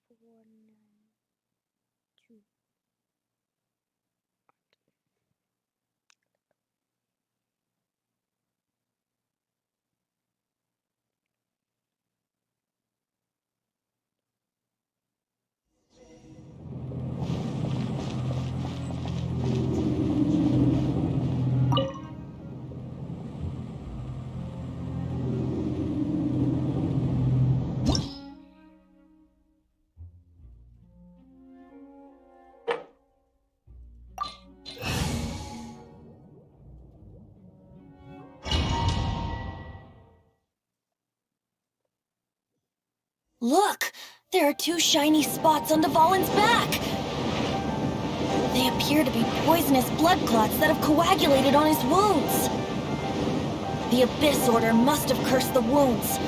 492. Look! There are two shiny spots on Dvalin's back! They appear to be poisonous blood clots that have coagulated on his wounds. The Abyss Order must have cursed the wounds.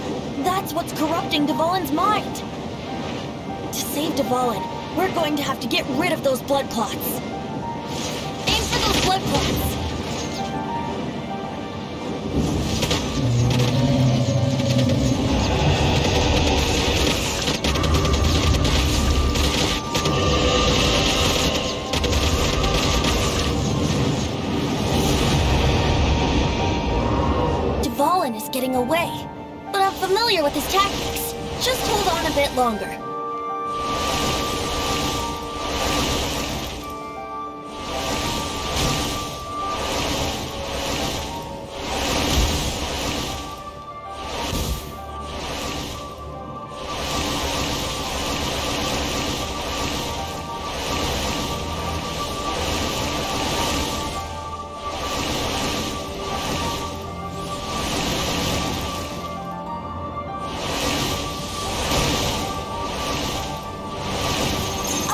That's what's corrupting Dvalin's mind. To save Dvalin, we're going to have to get rid of those blood clots. Aim for those blood clots! Dvalin is getting away, but I'm familiar with his tactics. Just hold on a bit longer.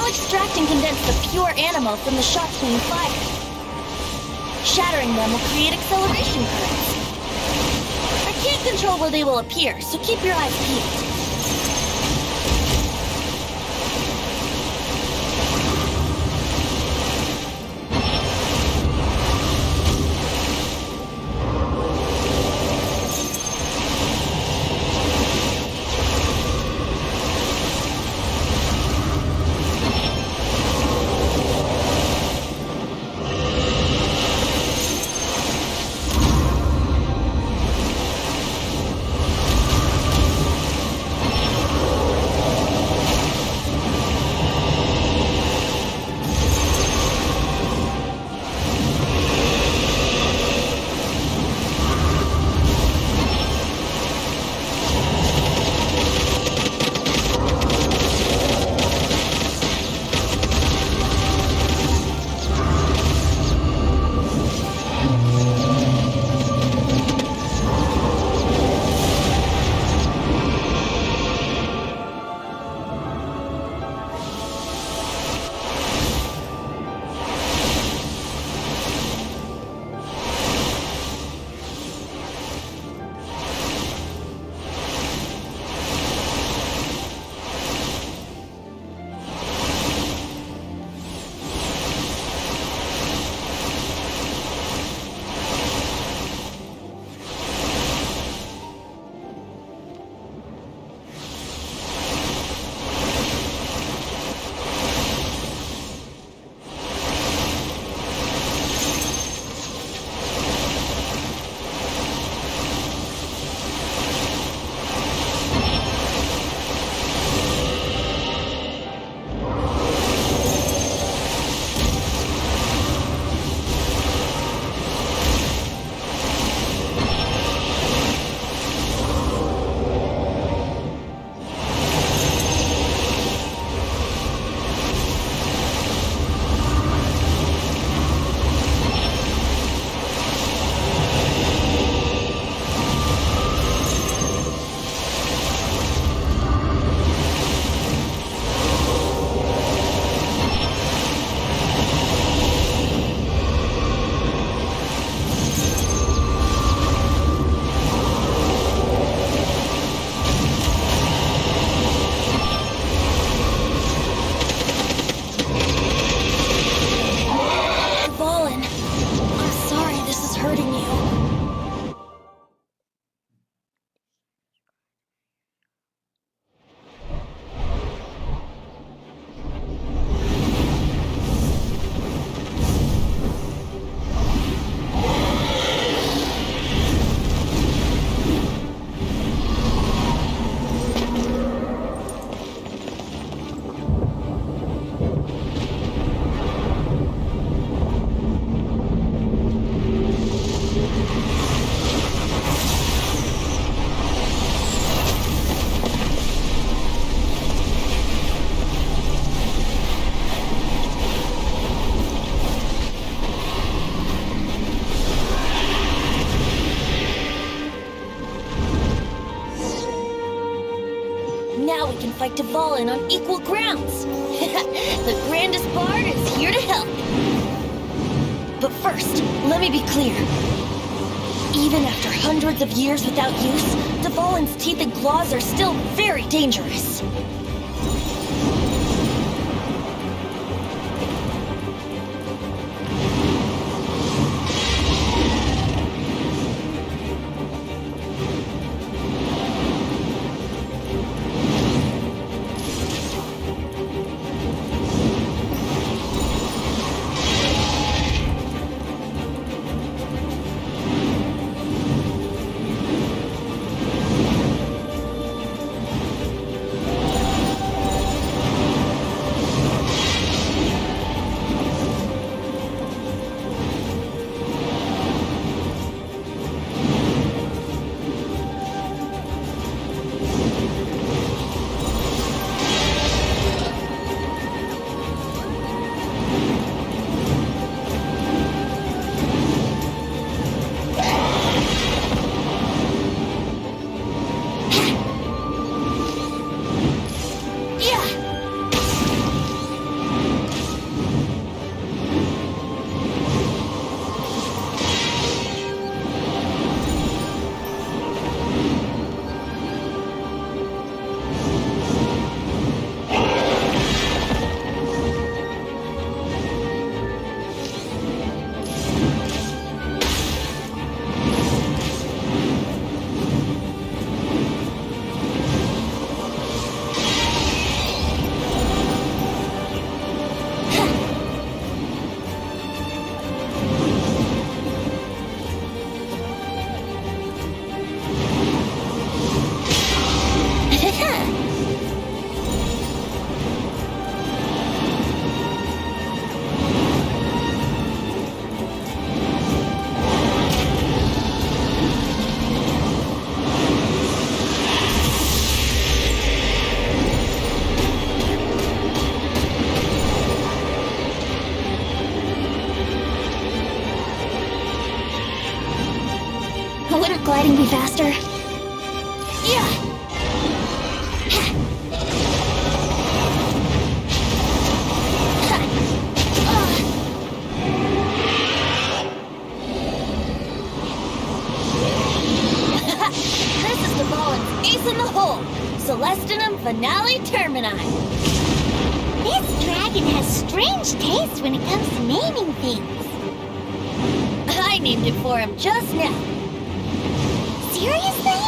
Extract and condense the pure animal from the shots being fired. Shattering them will create acceleration currents. I can't control where they will appear, so keep your eyes peeled. Now we can fight Dvalin on equal grounds. The grandest bard is here to help. But first, let me be clear. Even after hundreds of years without use, Dvalin's teeth and claws are still very dangerous. Wouldn't gliding be faster? Yeah! This is Dvalin's ace in the hole! Celestinum Finale Termini! This dragon has strange taste when it comes to naming things. I named it for him just now. Seriously?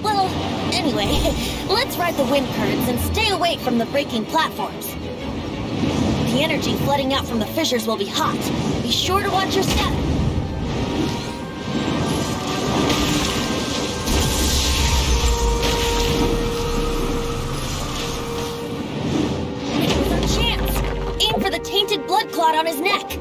Well, anyway, let's ride the wind currents and stay away from the breaking platforms. The energy flooding out from the fissures will be hot. Be sure to watch your step. It was our chance. Aim for the tainted blood clot on his neck.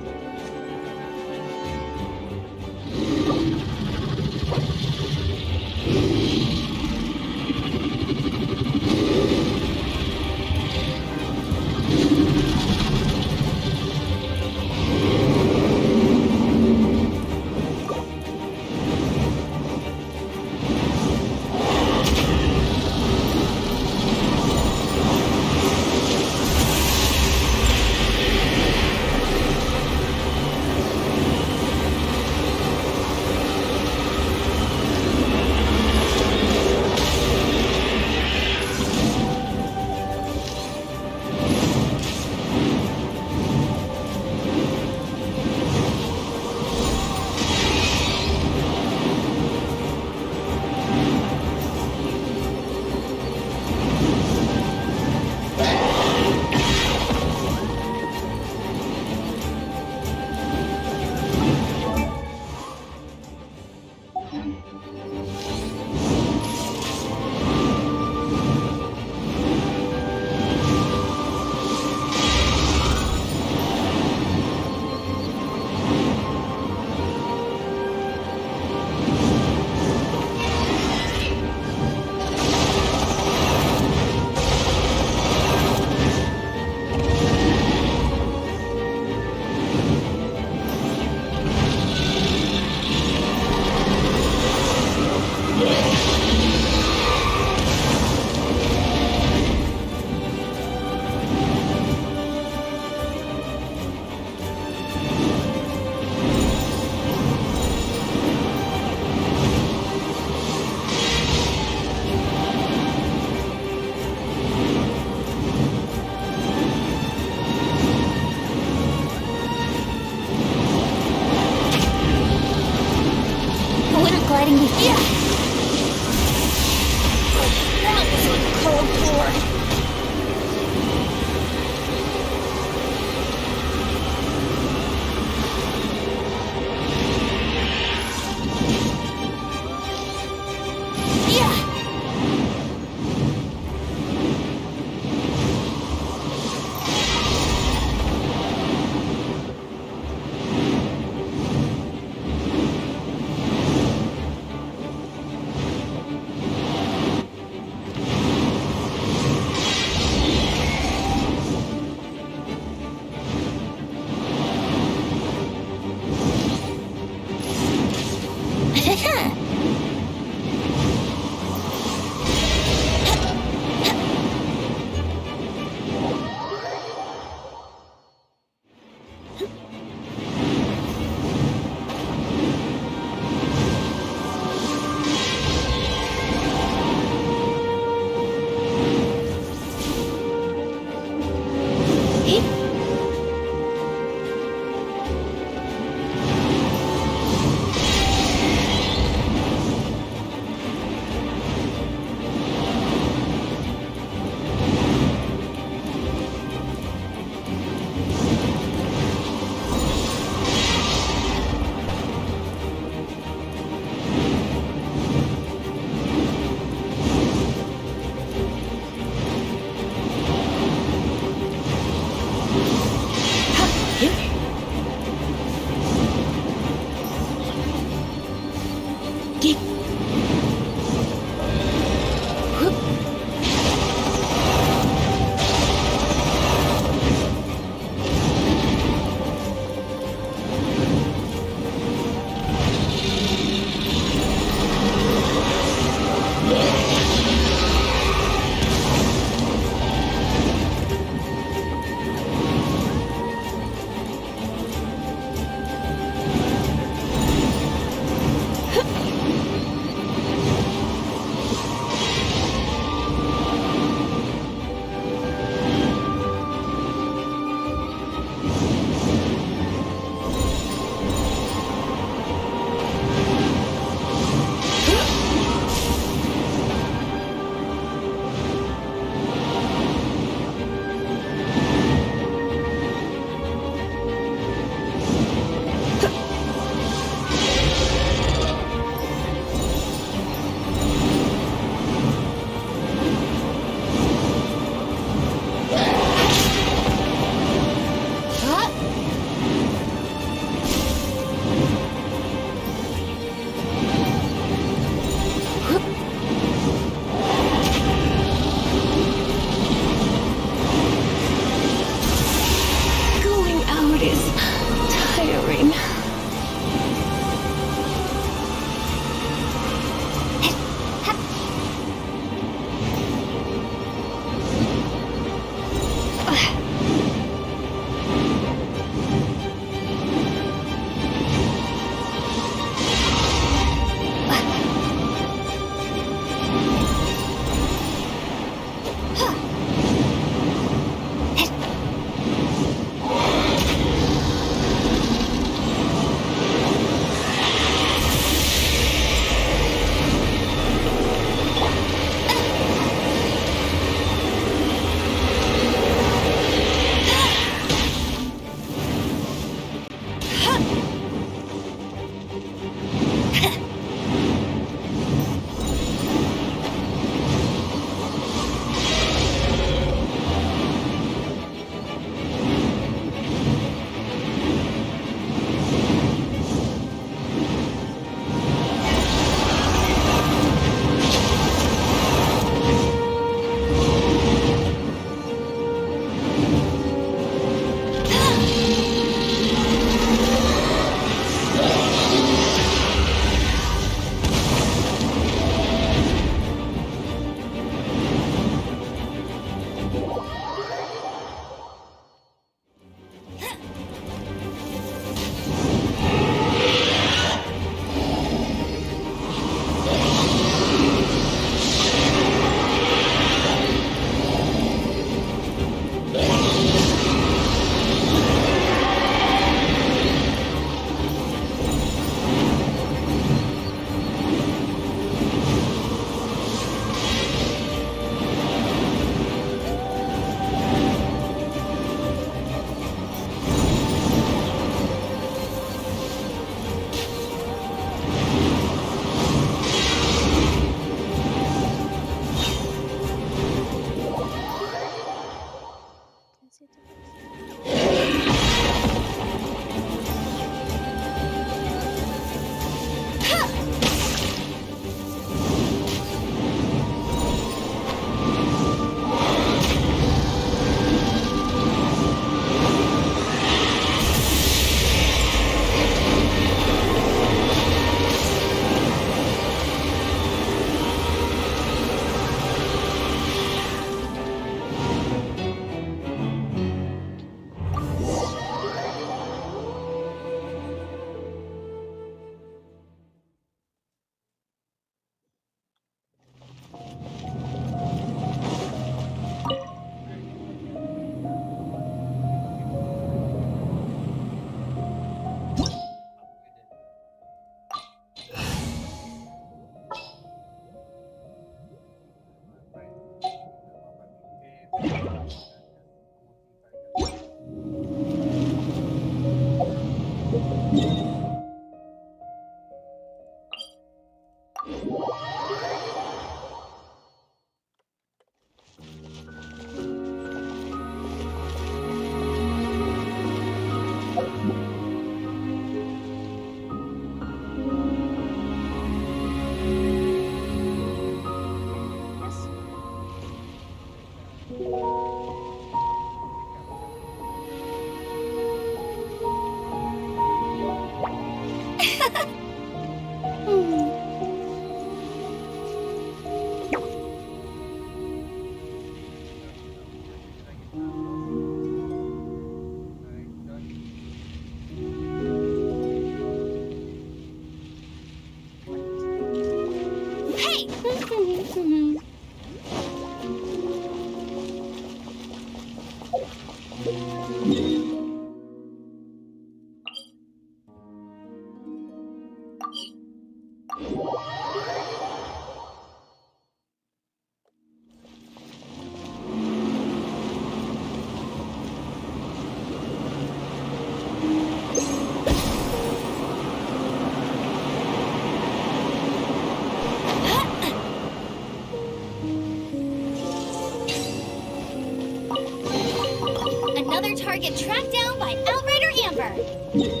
Another target tracked down by Outrider Amber.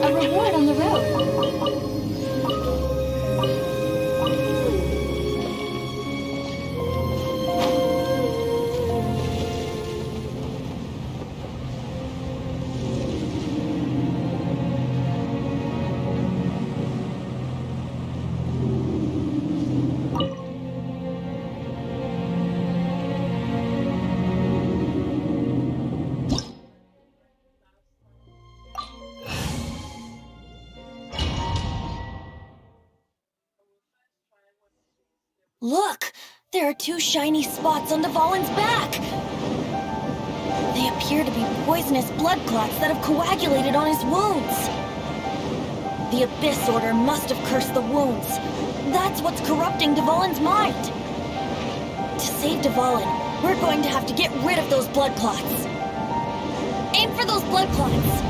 A reward on the road. Look! There are two shiny spots on Dvalin's back! They appear to be poisonous blood clots that have coagulated on his wounds. The Abyss Order must have cursed the wounds. That's what's corrupting Dvalin's mind. To save Dvalin, we're going to have to get rid of those blood clots. Aim for those blood clots!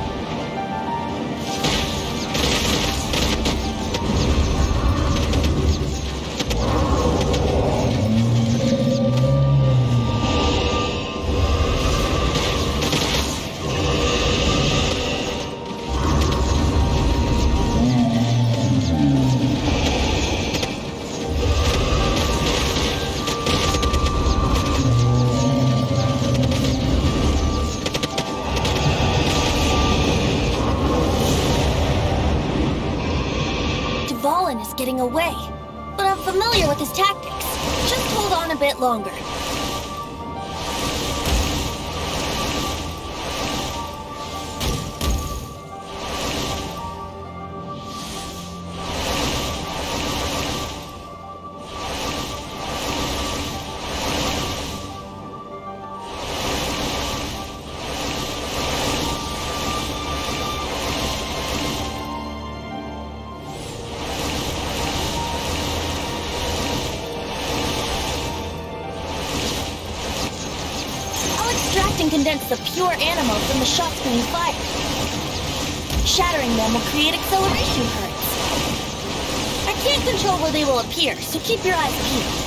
Dvalin is getting away, but I'm familiar with his tactics. Just hold on a bit longer. Extract and condense the pure animal from the shots being fired. Shattering them will create acceleration currents. I can't control where they will appear, so keep your eyes peeled.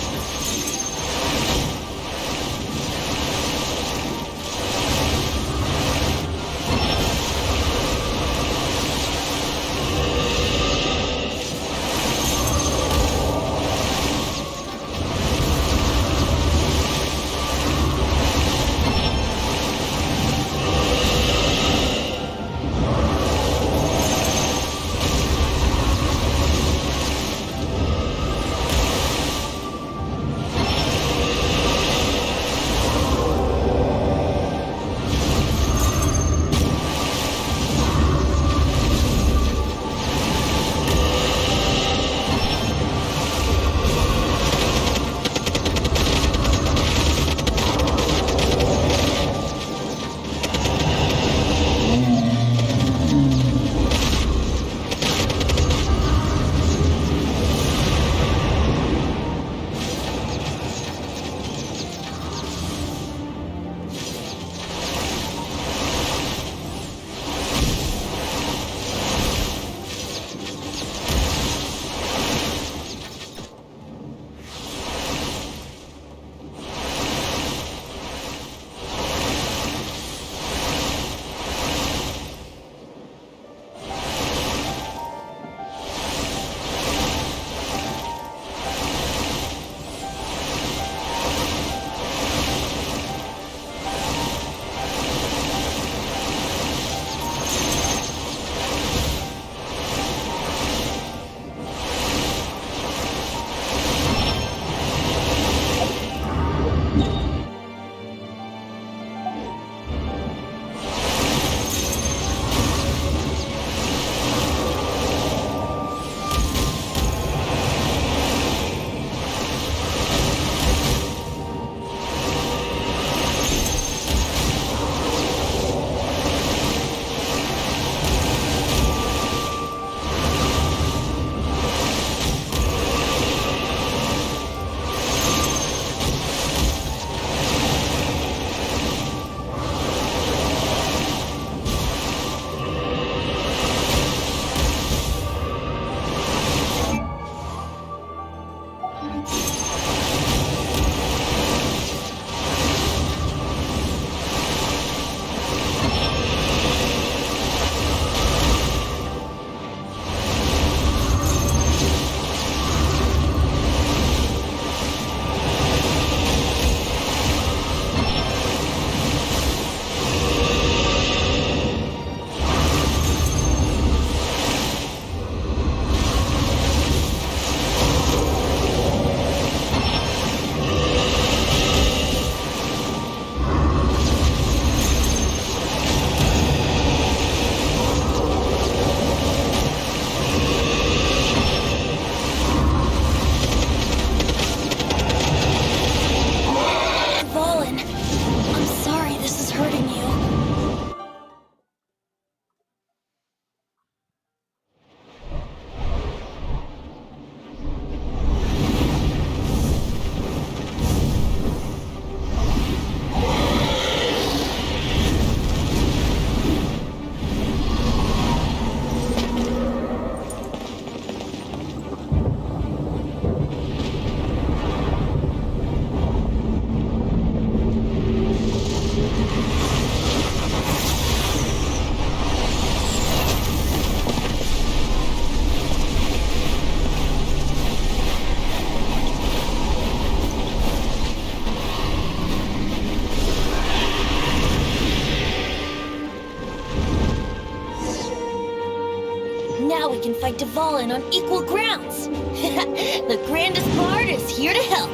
fight Dvalin on equal grounds. The grandest bard is here to help.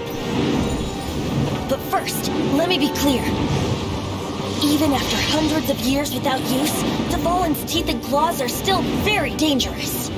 But first, let me be clear. Even after hundreds of years without use, Dvalin's teeth and claws are still very dangerous.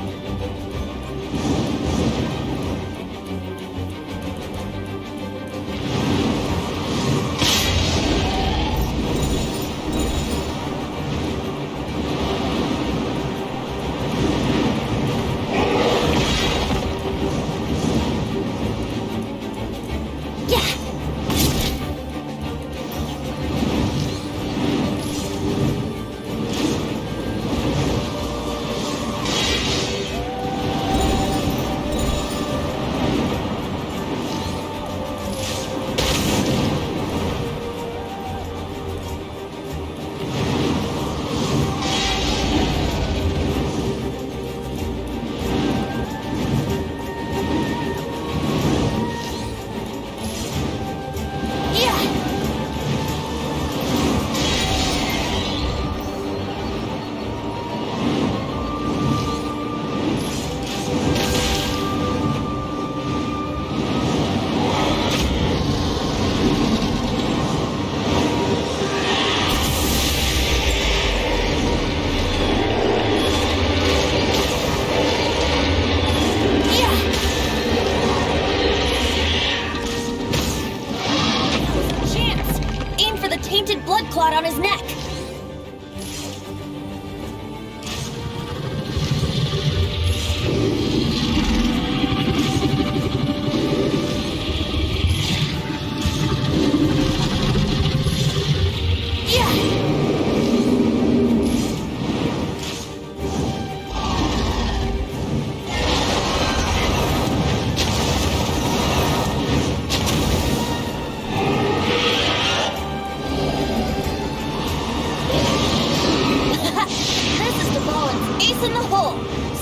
Blood clot on his neck.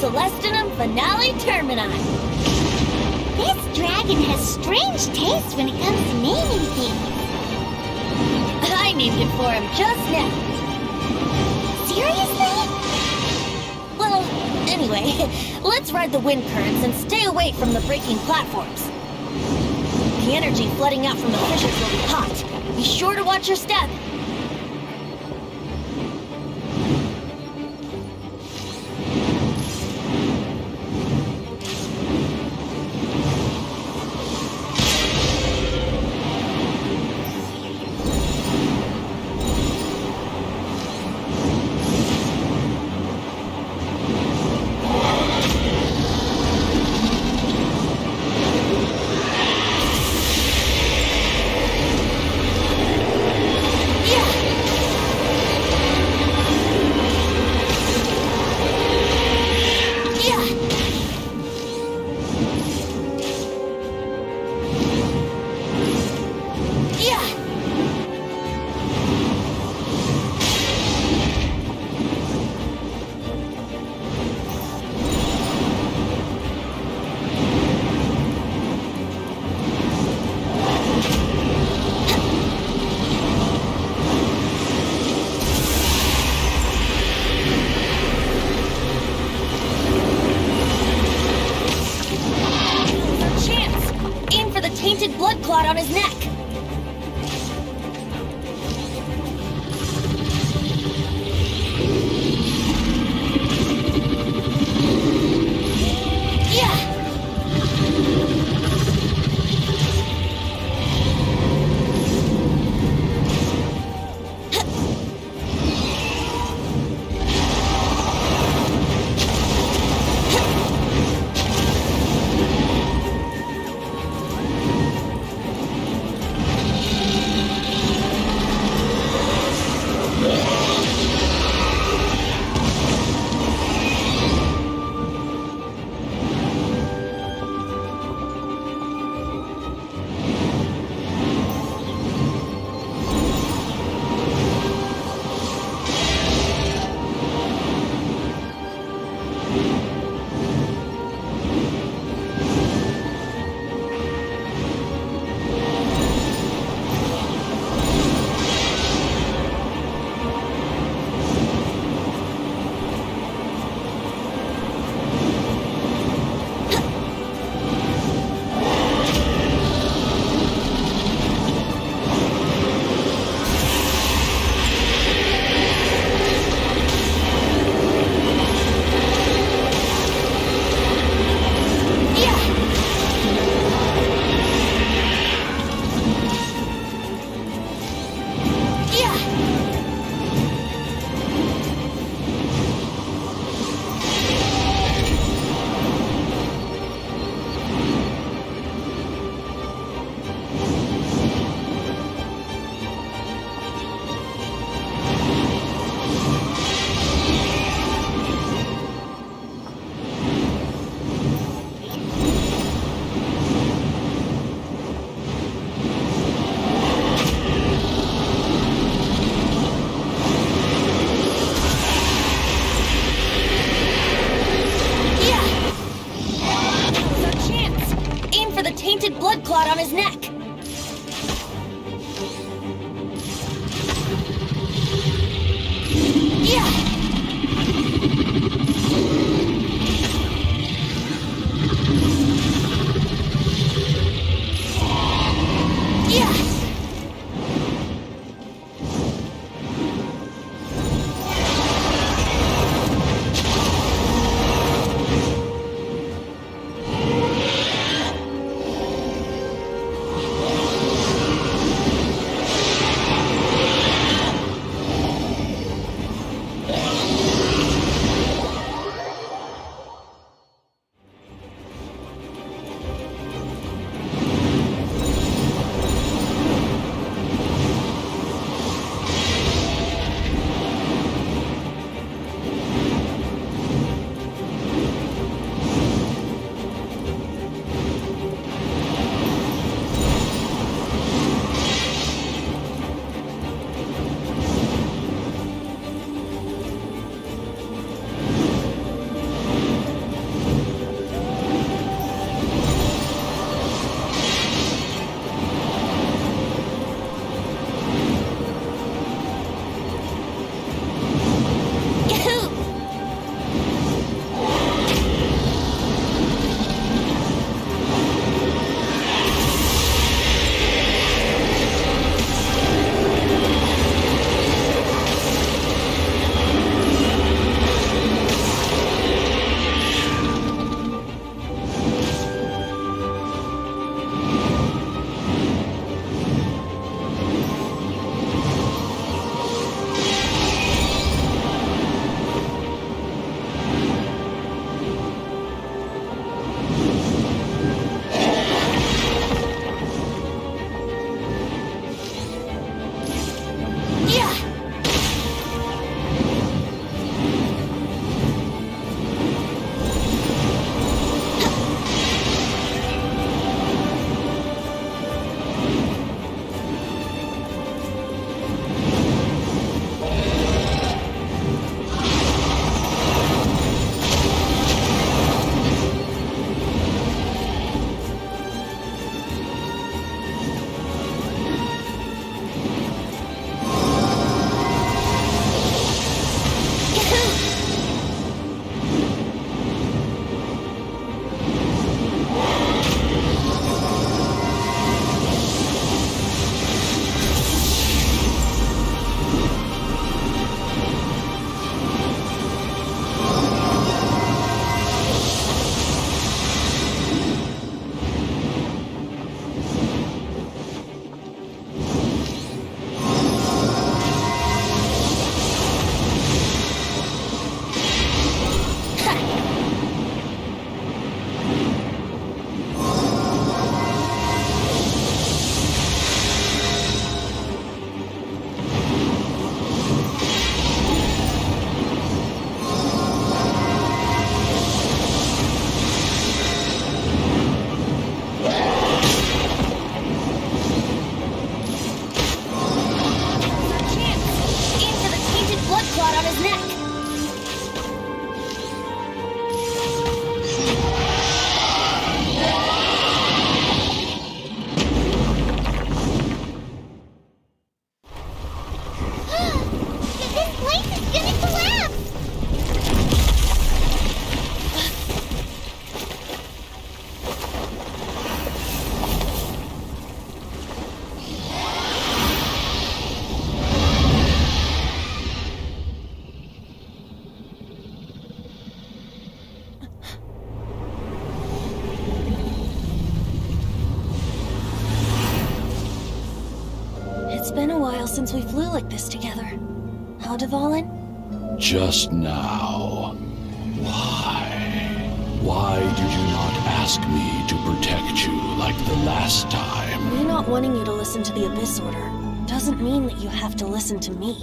Celestinum Finale Termini. This dragon has strange taste when it comes to naming things. I named it for him just now. Seriously? Well, anyway, let's ride the wind currents and stay away from the breaking platforms. The energy flooding out from the fissures will be hot. Be sure to watch your step. Blood clot on his neck. tainted blood clot on his neck. Yeah! Yeah! been a while since we flew like this together. How, Dvalin? Just now. Why? Why did you not ask me to protect you like the last time? Me not wanting you to listen to the Abyss Order doesn't mean that you have to listen to me.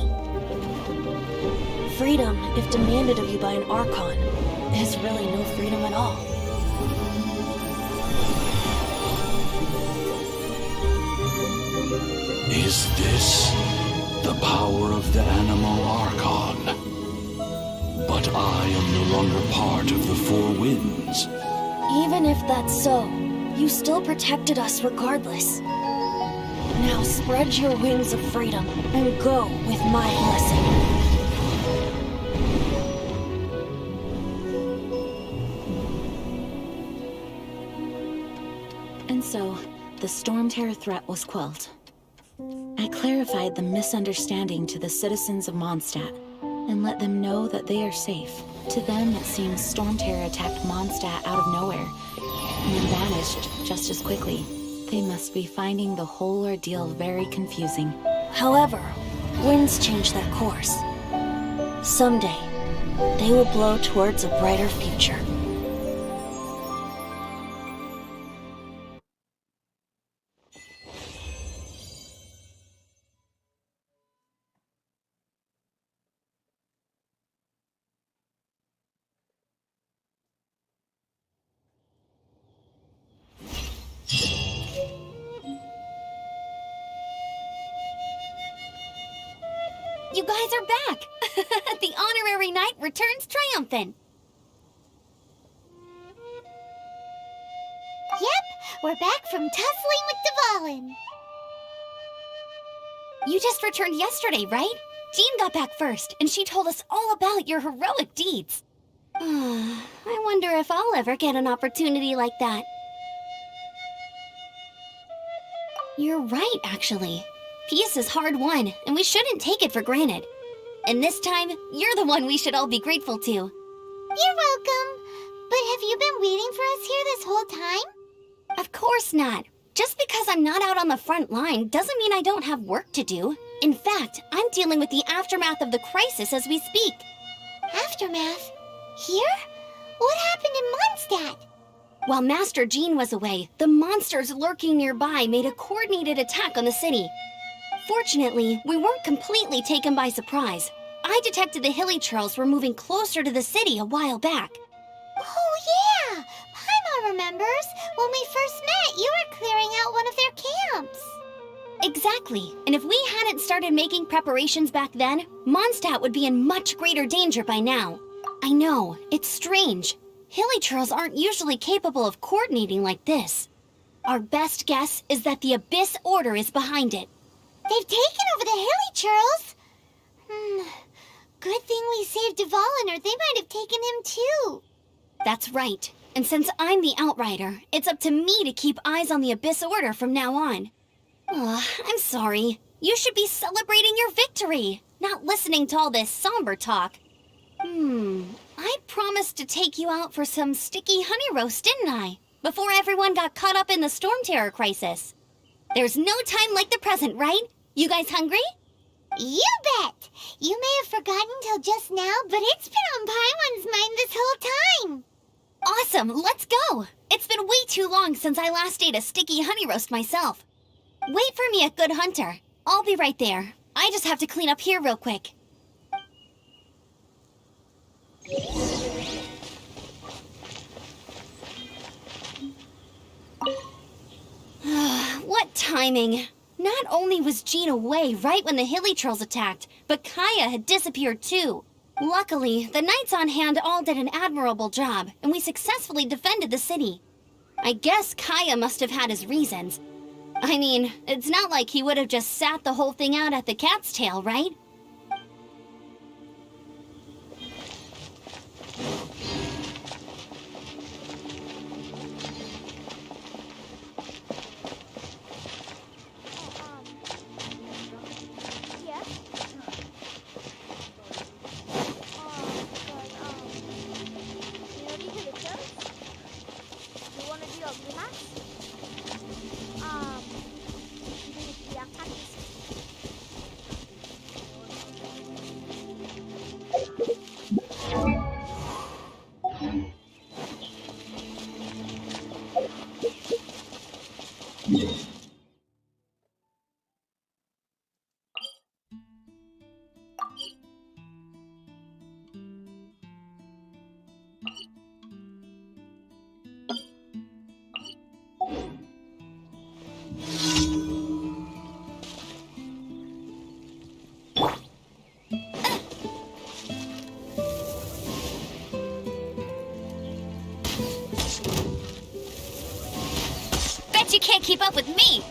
Freedom, if demanded of you by an Archon, is really no freedom at all. Is this the power of the Animal Archon? But I am no longer part of the Four Winds. Even if that's so, you still protected us regardless. Now spread your wings of freedom and go with my blessing. And so, the Storm Terror threat was quelled. I clarified the misunderstanding to the citizens of Mondstadt, and let them know that they are safe. To them, it seems Storm Terror attacked Mondstadt out of nowhere, and then vanished just as quickly. They must be finding the whole ordeal very confusing. However, winds change their course. Someday, they will blow towards a brighter future. You guys are back! The honorary knight returns triumphant! Yep, we're back from tussling with Dvalin. You just returned yesterday, right? Jean got back first, and she told us all about your heroic deeds. I wonder if I'll ever get an opportunity like that. You're right, actually. Peace is hard-won, and we shouldn't take it for granted. And this time, you're the one we should all be grateful to. You're welcome. But have you been waiting for us here this whole time? Of course not. Just because I'm not out on the front line doesn't mean I don't have work to do. In fact, I'm dealing with the aftermath of the crisis as we speak. Aftermath? Here? What happened in Mondstadt? While Master Jean was away, the monsters lurking nearby made a coordinated attack on the city. Fortunately, we weren't completely taken by surprise. I detected the Hilly Churls were moving closer to the city a while back. Oh yeah! Paimon remembers. When we first met, you were clearing out one of their camps. Exactly. And if we hadn't started making preparations back then, Mondstadt would be in much greater danger by now. I know, it's strange. Hilly Churls aren't usually capable of coordinating like this. Our best guess is that the Abyss Order is behind it. They've taken over the Hilly Churls? Good thing we saved Dvalin, or they might have taken him too. That's right. And since I'm the Outrider, it's up to me to keep eyes on the Abyss Order from now on. I'm sorry. You should be celebrating your victory, not listening to all this somber talk. I promised to take you out for some sticky honey roast, didn't I? Before everyone got caught up in the Storm Terror crisis. There's no time like the present, right? You guys hungry? You bet! You may have forgotten till just now, but it's been on Paimon's mind this whole time. Awesome, let's go! It's been way too long since I last ate a sticky honey roast myself. Wait for me at Good Hunter. I'll be right there. I just have to clean up here real quick. What timing! Not only was Jean away right when the Hilly Trolls attacked, but Kaya had disappeared too. Luckily, the knights on hand all did an admirable job, and we successfully defended the city. I guess Kaya must have had his reasons. I mean, it's not like he would have just sat the whole thing out at the cat's tail, right? keep up with me!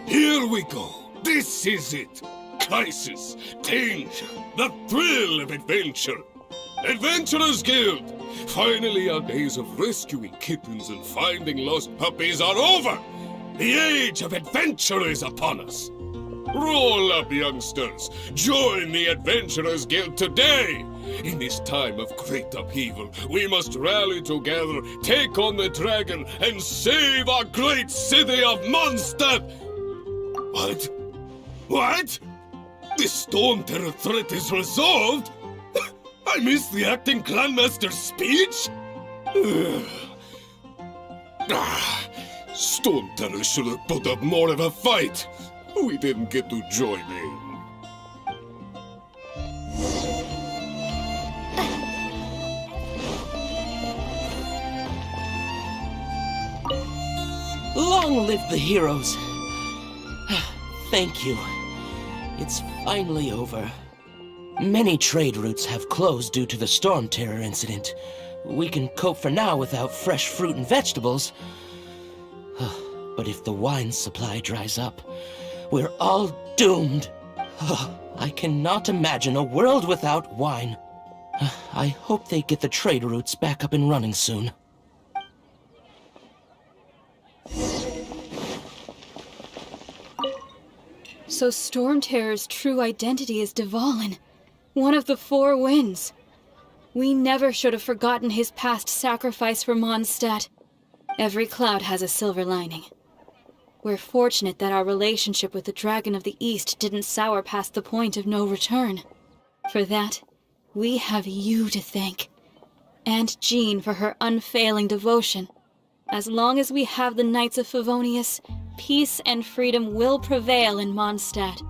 Here we go. This is it. Crisis, danger, the thrill of adventure. Adventurers Guild! Finally our days of rescuing kittens and finding lost puppies are over! The age of adventure is upon us! Roll up, youngsters! Join the Adventurers Guild today! In this time of great upheaval, we must rally together, take on the dragon, and save our great city of Mondstadt! What? What? The Storm Terror threat is resolved? I missed the acting Grandmaster's speech? Storm Terror should have put up more of a fight. We didn't get to join in. Long live the heroes! Thank you. It's finally over. Many trade routes have closed due to the Storm Terror incident. We can cope for now without fresh fruit and vegetables. But if the wine supply dries up, we're all doomed. I cannot imagine a world without wine. I hope they get the trade routes back up and running soon. So Storm Terror's true identity is Dvalin, one of the Four Winds. We never should have forgotten his past sacrifice for Mondstadt. Every cloud has a silver lining. We're fortunate that our relationship with the Dragon of the East didn't sour past the point of no return. For that, we have you to thank. And Jean for her unfailing devotion. As long as we have the Knights of Favonius, peace and freedom will prevail in Mondstadt.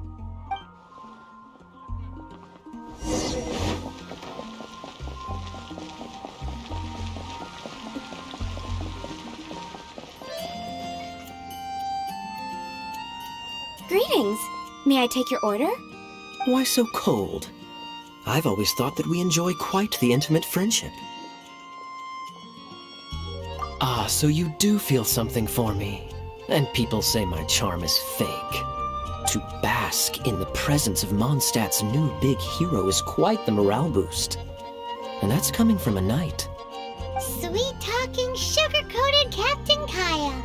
Greetings. May I take your order? Why so cold? I've always thought that we enjoy quite the intimate friendship. Ah, so you do feel something for me. And people say my charm is fake. To bask in the presence of Mondstadt's new big hero is quite the morale boost. And that's coming from a knight. Sweet-talking, sugar-coated Captain Kaya.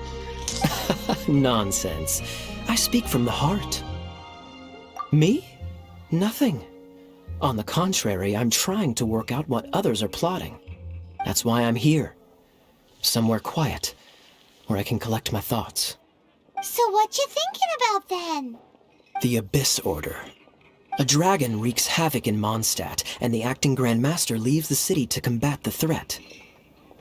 Nonsense. I speak from the heart. Me? Nothing. On the contrary, I'm trying to work out what others are plotting. That's why I'm here. Somewhere quiet, where I can collect my thoughts. So what you thinking about then? The Abyss Order. A dragon wreaks havoc in Mondstadt, and the acting Grand Master leaves the city to combat the threat.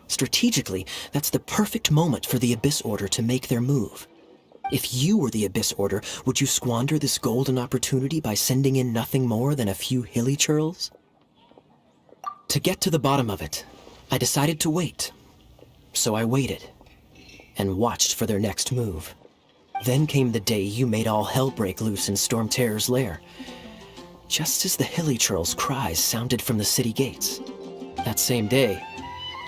Strategically, that's the perfect moment for the Abyss Order to make their move. If you were the Abyss Order, would you squander this golden opportunity by sending in nothing more than a few hilly churls? To get to the bottom of it, I decided to wait. So I waited, and watched for their next move. Then came the day you made all hell break loose in Storm Terror's lair. Just as the hilly churls' cries sounded from the city gates. That same day,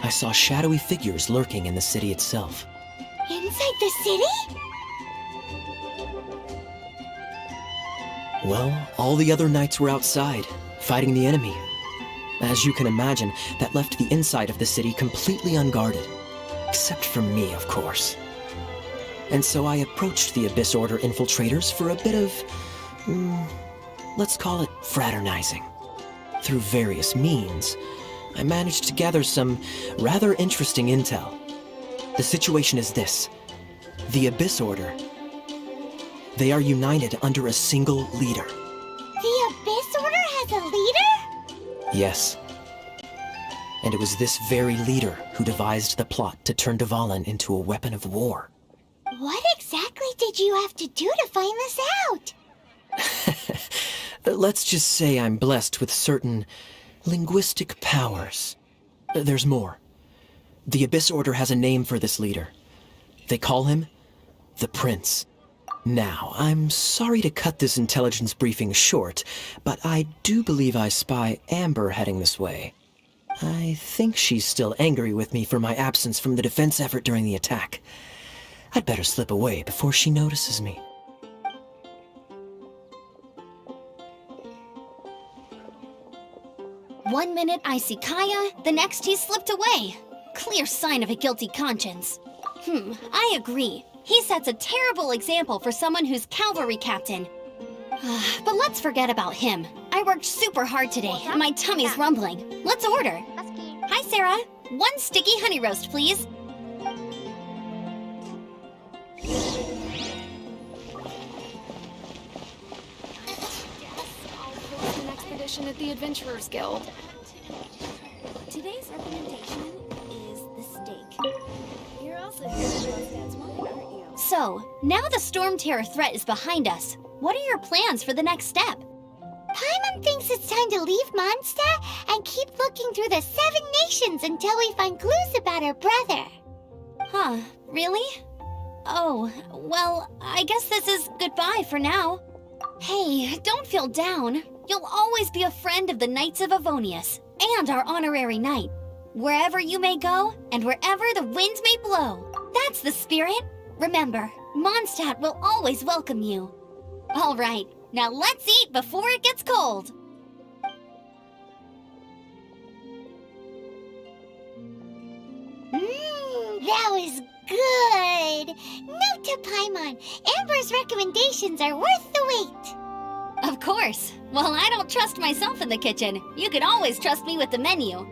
I saw shadowy figures lurking in the city itself. Inside the city? Well, all the other knights were outside, fighting the enemy. As you can imagine, that left the inside of the city completely unguarded. Except for me, of course. And so I approached the Abyss Order infiltrators for a bit of, let's call it fraternizing. Through various means, I managed to gather some rather interesting intel. The situation is this. The Abyss Order. They are united under a single leader. The Abyss Order has a leader? Yes. And it was this very leader who devised the plot to turn Dvalin into a weapon of war. What exactly did you have to do to find this out? Let's just say I'm blessed with certain linguistic powers. There's more. The Abyss Order has a name for this leader. They call him the Prince. Now, I'm sorry to cut this intelligence briefing short, but I do believe I spy Amber heading this way. I think she's still angry with me for my absence from the defense effort during the attack. I'd better slip away before she notices me. One minute I see Kaya, the next he's slipped away. Clear sign of a guilty conscience. I agree. He sets a terrible example for someone who's cavalry captain. But let's forget about him. I worked super hard today, and my tummy's rumbling. Let's order. Hi, Sarah. 1 sticky honey roast, please. An expedition at the Adventurers Guild. Today's recommendation is the steak. You're also here to roast Dad's wine, aren't you? So, now the Storm Terror threat is behind us. What are your plans for the next step? Paimon thinks it's time to leave Mondstadt and keep looking through the 7 nations until we find clues about her brother. Huh, really? Oh, well, I guess this is goodbye for now. Hey, don't feel down. You'll always be a friend of the Knights of Avonius, and our honorary knight. Wherever you may go, and wherever the winds may blow. That's the spirit. Remember, Mondstadt will always welcome you. All right, now let's eat before it gets cold. That was good. Note to Paimon, Amber's recommendations are worth the wait. Of course. Well, I don't trust myself in the kitchen. You can always trust me with the menu.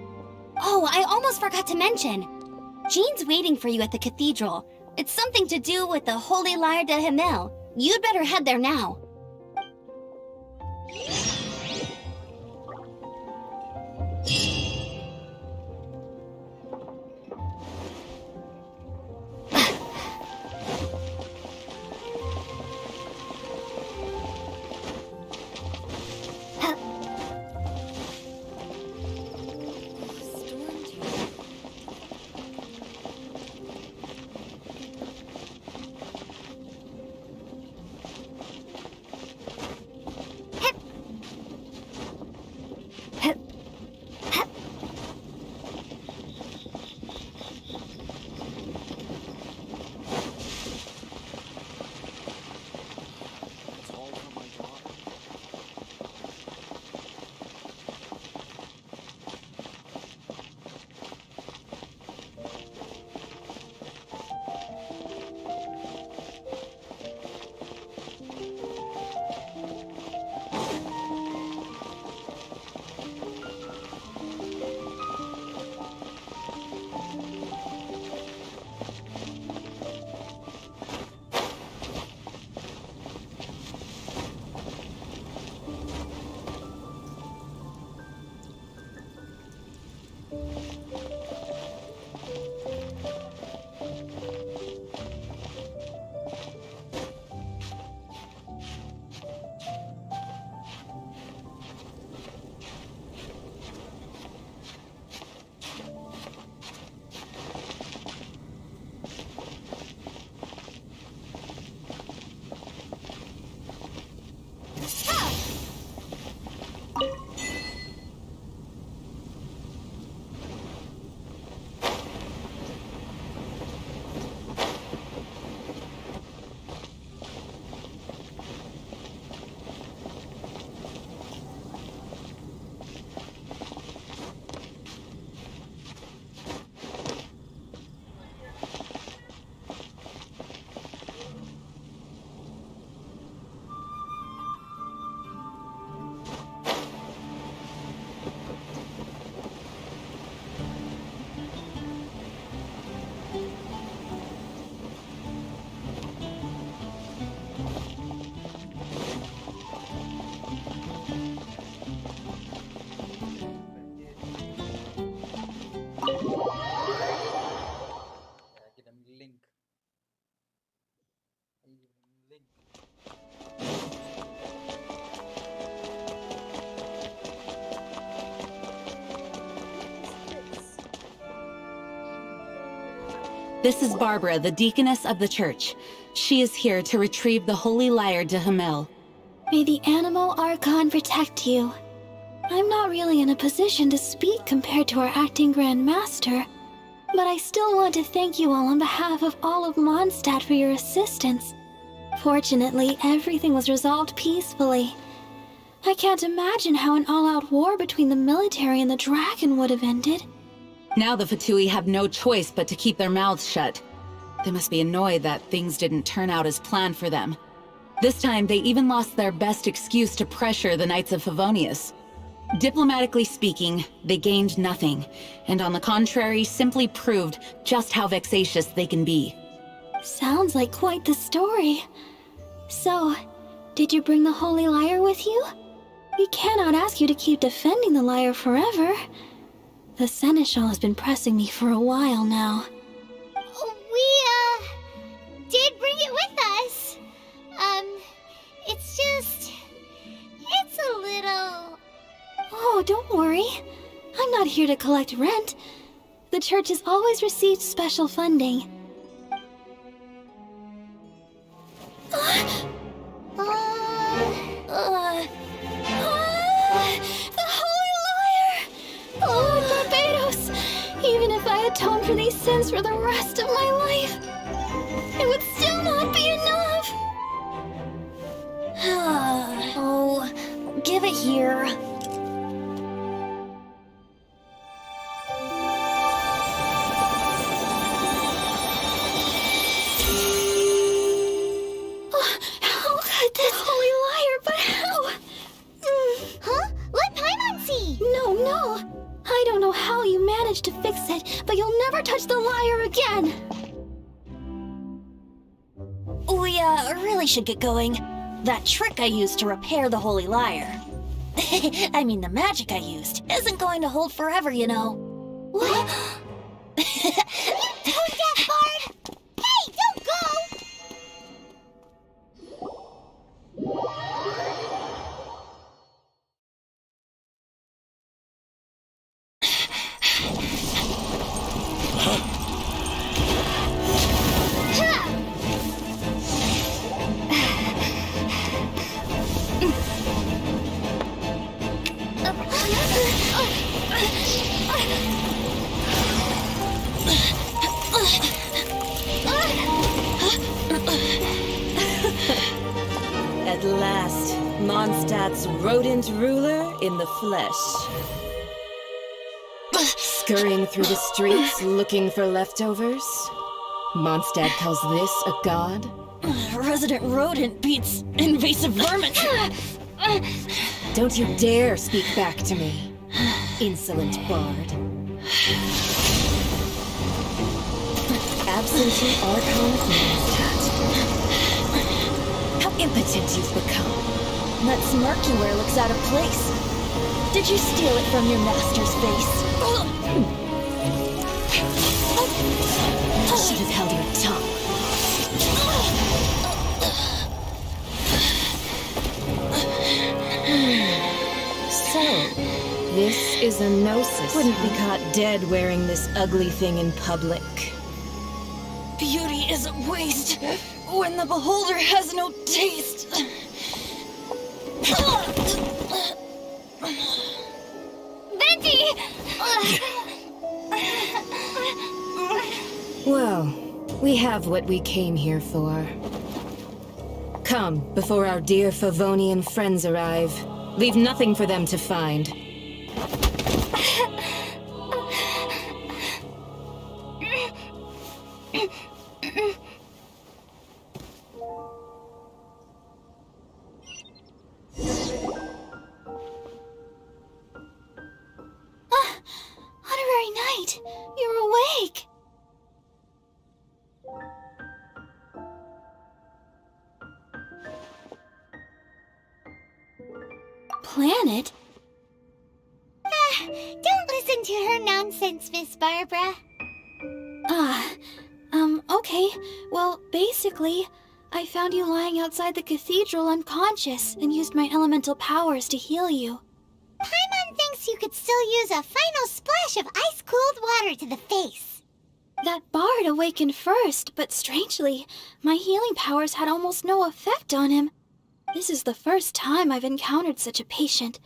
Oh, I almost forgot to mention. Jean's waiting for you at the cathedral. It's something to do with the Holy Lyre de Himmel. You'd better head there now. This is Barbara, the deaconess of the church. She is here to retrieve the holy lyre de Hamel. May the Animal Archon protect you. I'm not really in a position to speak compared to our acting Grand Master, but I still want to thank you all on behalf of all of Mondstadt for your assistance. Fortunately, everything was resolved peacefully. I can't imagine how an all-out war between the military and the dragon would have ended. Now the Fatui have no choice but to keep their mouths shut. They must be annoyed that things didn't turn out as planned for them. This time, they even lost their best excuse to pressure the Knights of Favonius. Diplomatically speaking, they gained nothing, and on the contrary, simply proved just how vexatious they can be. Sounds like quite the story. So, did you bring the holy lyre with you? We cannot ask you to keep defending the lyre forever. The Seneschal has been pressing me for a while now. We, did bring it with us. It's a little... Oh, don't worry. I'm not here to collect rent. The church has always received special funding. The Holy Lyre! Lord Barbados! Even if I atoned for these sins for the rest of my life, it would still not be enough! Oh, give it here. How could this holy lyre, but how? Huh? Let Paimon see! No. I don't know how you managed to fix it, but you'll never touch the lyre again! We, really should get going. That trick I used to repair the holy lyre. I mean, the magic I used isn't going to hold forever, you know. What? Tone deaf, Bard! Hey, don't go! At last, Mondstadt's rodent ruler in the flesh. Scurrying through the streets looking for leftovers? Mondstadt calls this a god? Resident rodent beats invasive vermin. Don't you dare speak back to me, insolent bard. Absentee Archon of Mondstadt. How impotent you've become. That smirk you wear looks out of place. Did you steal it from your master's face? Should have held your tongue. So, this is a gnosis. Wouldn't be caught dead wearing this ugly thing in public. Beauty is a waste when the beholder has no taste. Venti! Well, we have what we came here for. Come, before our dear Favonian friends arrive. Leave nothing for them to find. Honorary Knight, you're awake. Planet? Don't listen to her nonsense, Miss Barbara. Okay. Well, basically, I found you lying outside the cathedral unconscious and used my elemental powers to heal you. Paimon thinks you could still use a final splash of ice-cold water to the face. That bard awakened first, but strangely, my healing powers had almost no effect on him. This is the first time I've encountered such a patient,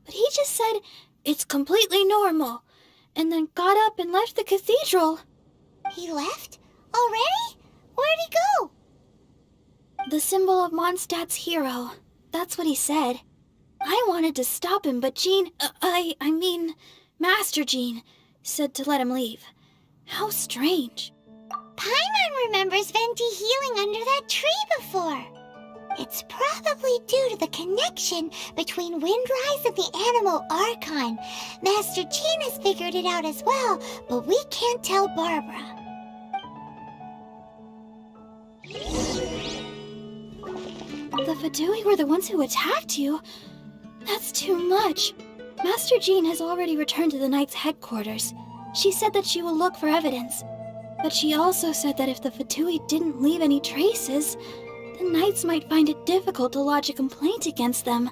but he just said it's completely normal, and then got up and left the cathedral. He left? Already? Where'd he go? The symbol of Mondstadt's hero. That's what he said. I wanted to stop him, but Master Jean, said to let him leave. How strange. Paimon remembers Venti healing under that tree before. It's probably due to the connection between Windrise and the Animal Archon. Master Jean has figured it out as well, but we can't tell Barbara. The Fatui were the ones who attacked you? That's too much. Master Jean has already returned to the Knight's headquarters. She said that she will look for evidence. But she also said that if the Fatui didn't leave any traces, the Knights might find it difficult to lodge a complaint against them.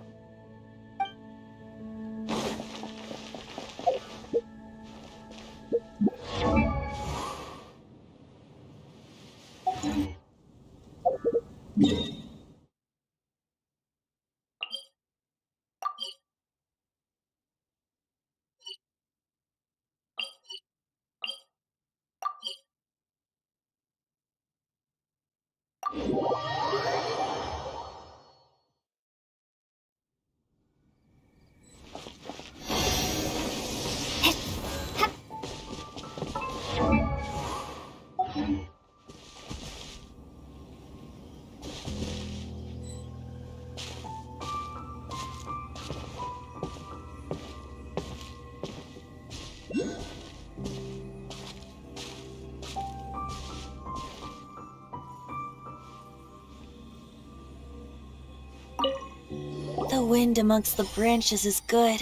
The wind amongst the branches is good.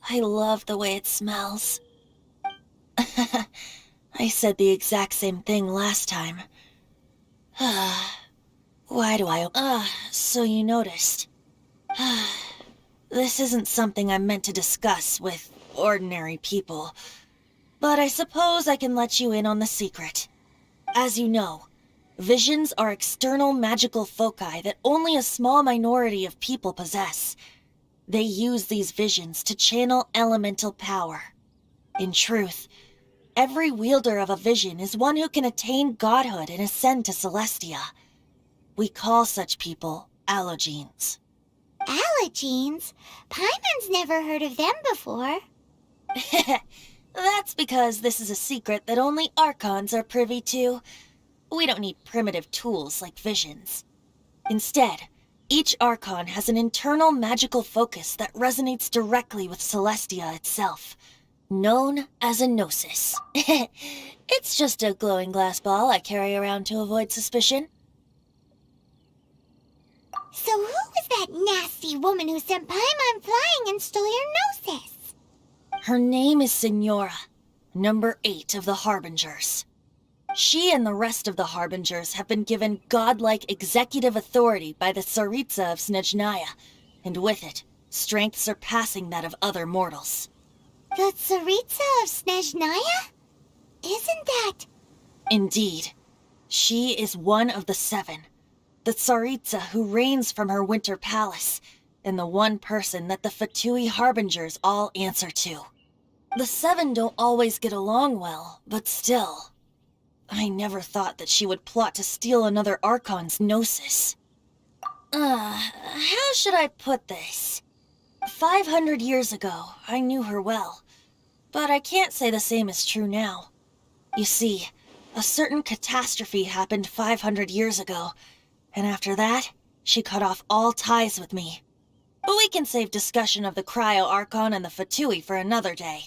I love the way it smells. I said the exact same thing last time. Why do I... so you noticed. This isn't something I'm meant to discuss with ordinary people, but I suppose I can let you in on the secret. As you know, visions are external magical foci that only a small minority of people possess. They use these visions to channel elemental power. In truth, every wielder of a vision is one who can attain godhood and ascend to Celestia. We call such people allogenes. Allogenes? Paimon's never heard of them before. That's because this is a secret that only Archons are privy to. We don't need primitive tools like visions. Instead, each Archon has an internal magical focus that resonates directly with Celestia itself, known as a gnosis. It's just a glowing glass ball I carry around to avoid suspicion. So who was that nasty woman who sent Paimon flying and stole your gnosis? Her name is Signora, number 8 of the Harbingers. She and the rest of the Harbingers have been given godlike executive authority by the Tsaritsa of Snezhnaya, and with it, strength surpassing that of other mortals. The Tsaritsa of Snezhnaya? Isn't that... Indeed. She is one of the 7, the Tsaritsa who reigns from her winter palace, and the one person that the Fatui Harbingers all answer to. The 7 don't always get along well, but still... I never thought that she would plot to steal another Archon's gnosis. How should I put this? 500 years ago, I knew her well, but I can't say the same is true now. You see, a certain catastrophe happened 500 years ago, and after that, she cut off all ties with me. But we can save discussion of the Cryo-Archon and the Fatui for another day.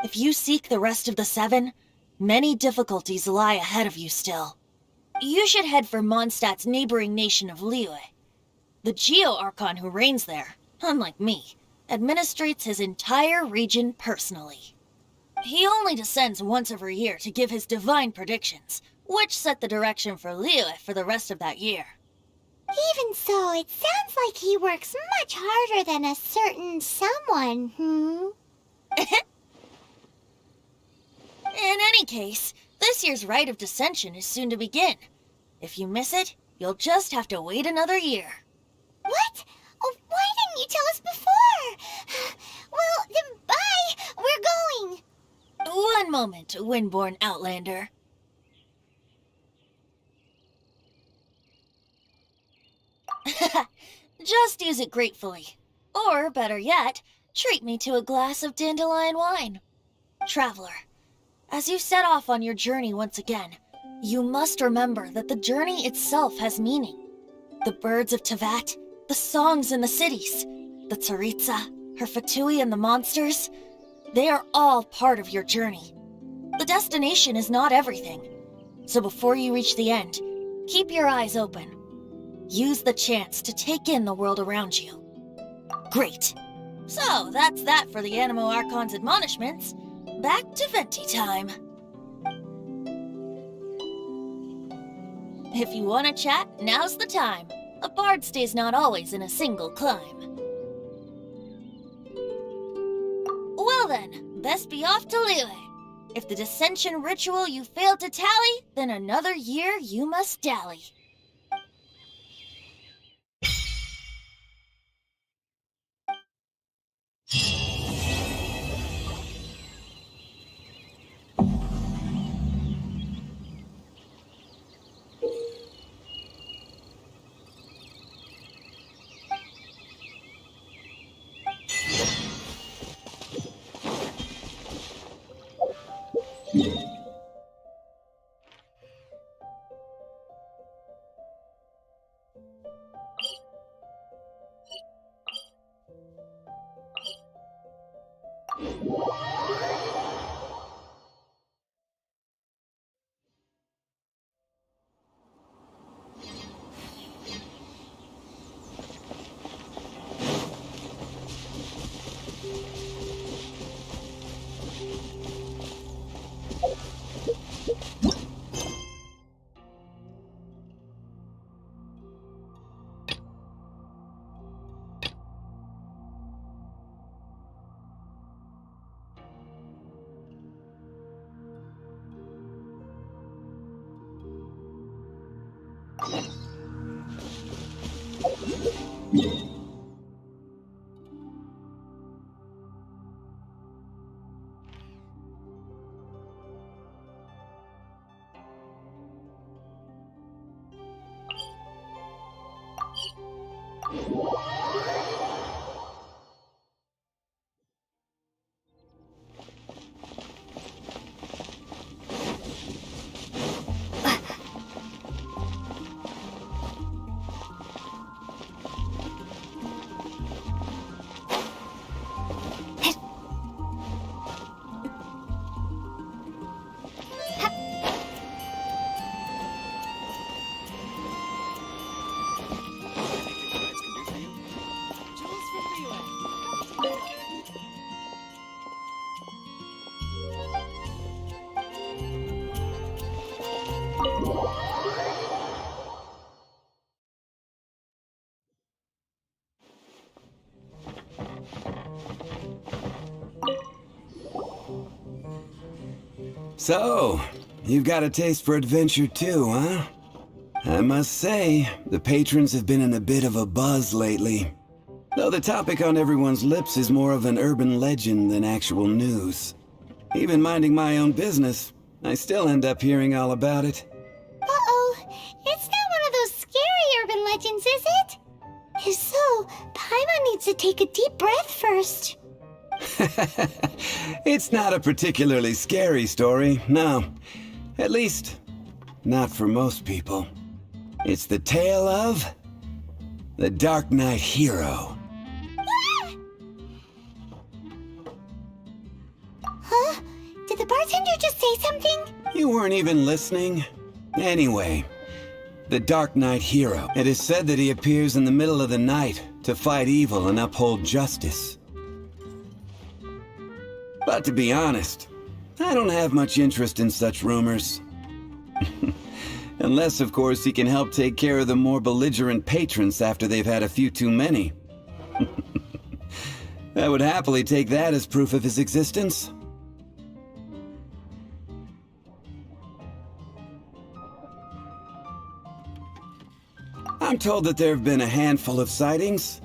If you seek the rest of the 7, many difficulties lie ahead of you still. You should head for Mondstadt's neighboring nation of Liyue. The Geo-Archon who reigns there, unlike me, administrates his entire region personally. He only descends once every year to give his divine predictions, which set the direction for Liyue for the rest of that year. Even so, it sounds like he works much harder than a certain someone, In any case, This year's Rite of Descension is soon to begin. If you miss it, you'll just have to wait another year. What? Oh, why didn't you tell us before? Well, then bye! We're going! One moment, Windborn Outlander. Just use it gratefully. Or, better yet, treat me to a glass of dandelion wine. Traveler, as you set off on your journey once again, you must remember that the journey itself has meaning. The birds of Tevat, the songs in the cities, the Tsaritsa, her Fatui and the monsters, they are all part of your journey. The destination is not everything. So before you reach the end, keep your eyes open. Use the chance to take in the world around you. Great. So that's that for the Animo Archon's admonishments. Back to Venti time. If you want to chat, now's the time. A bard stays not always in a single climb. Well then, best be off to Liyue. If the dissension ritual you failed to tally, then another year you must dally. So, you've got a taste for adventure too, huh? I must say, the patrons have been in a bit of a buzz lately. Though the topic on everyone's lips is more of an urban legend than actual news. Even minding my own business, I still end up hearing all about it. Uh-oh. It's not one of those scary urban legends, is it? If so, Paimon needs to take a deep breath first. It's not a particularly scary story, no. At least, not for most people. It's the tale of the Dark Knight hero. Huh? Did the bartender just say something? You weren't even listening? Anyway, the Dark Knight hero. It is said that he appears in the middle of the night to fight evil and uphold justice. But to be honest, I don't have much interest in such rumors. Unless, of course, he can help take care of the more belligerent patrons after they've had a few too many. I would happily take that as proof of his existence. I'm told that there have been a handful of sightings,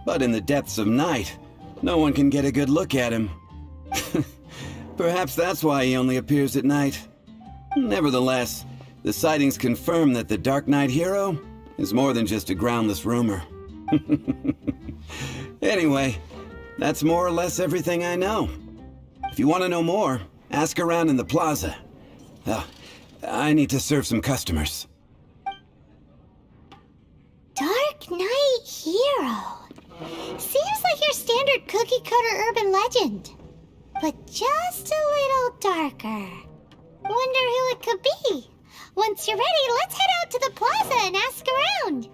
but in the depths of night, no one can get a good look at him. Perhaps that's why he only appears at night. Nevertheless, the sightings confirm that the Dark Knight hero is more than just a groundless rumor. Anyway, that's more or less everything I know. If you want to know more, ask around in the plaza. I need to serve some customers. Dark Knight Hero. Seems like your standard cookie-cutter urban legend, but just a little darker. Wonder who it could be. Once you're ready, let's head out to the plaza and ask around.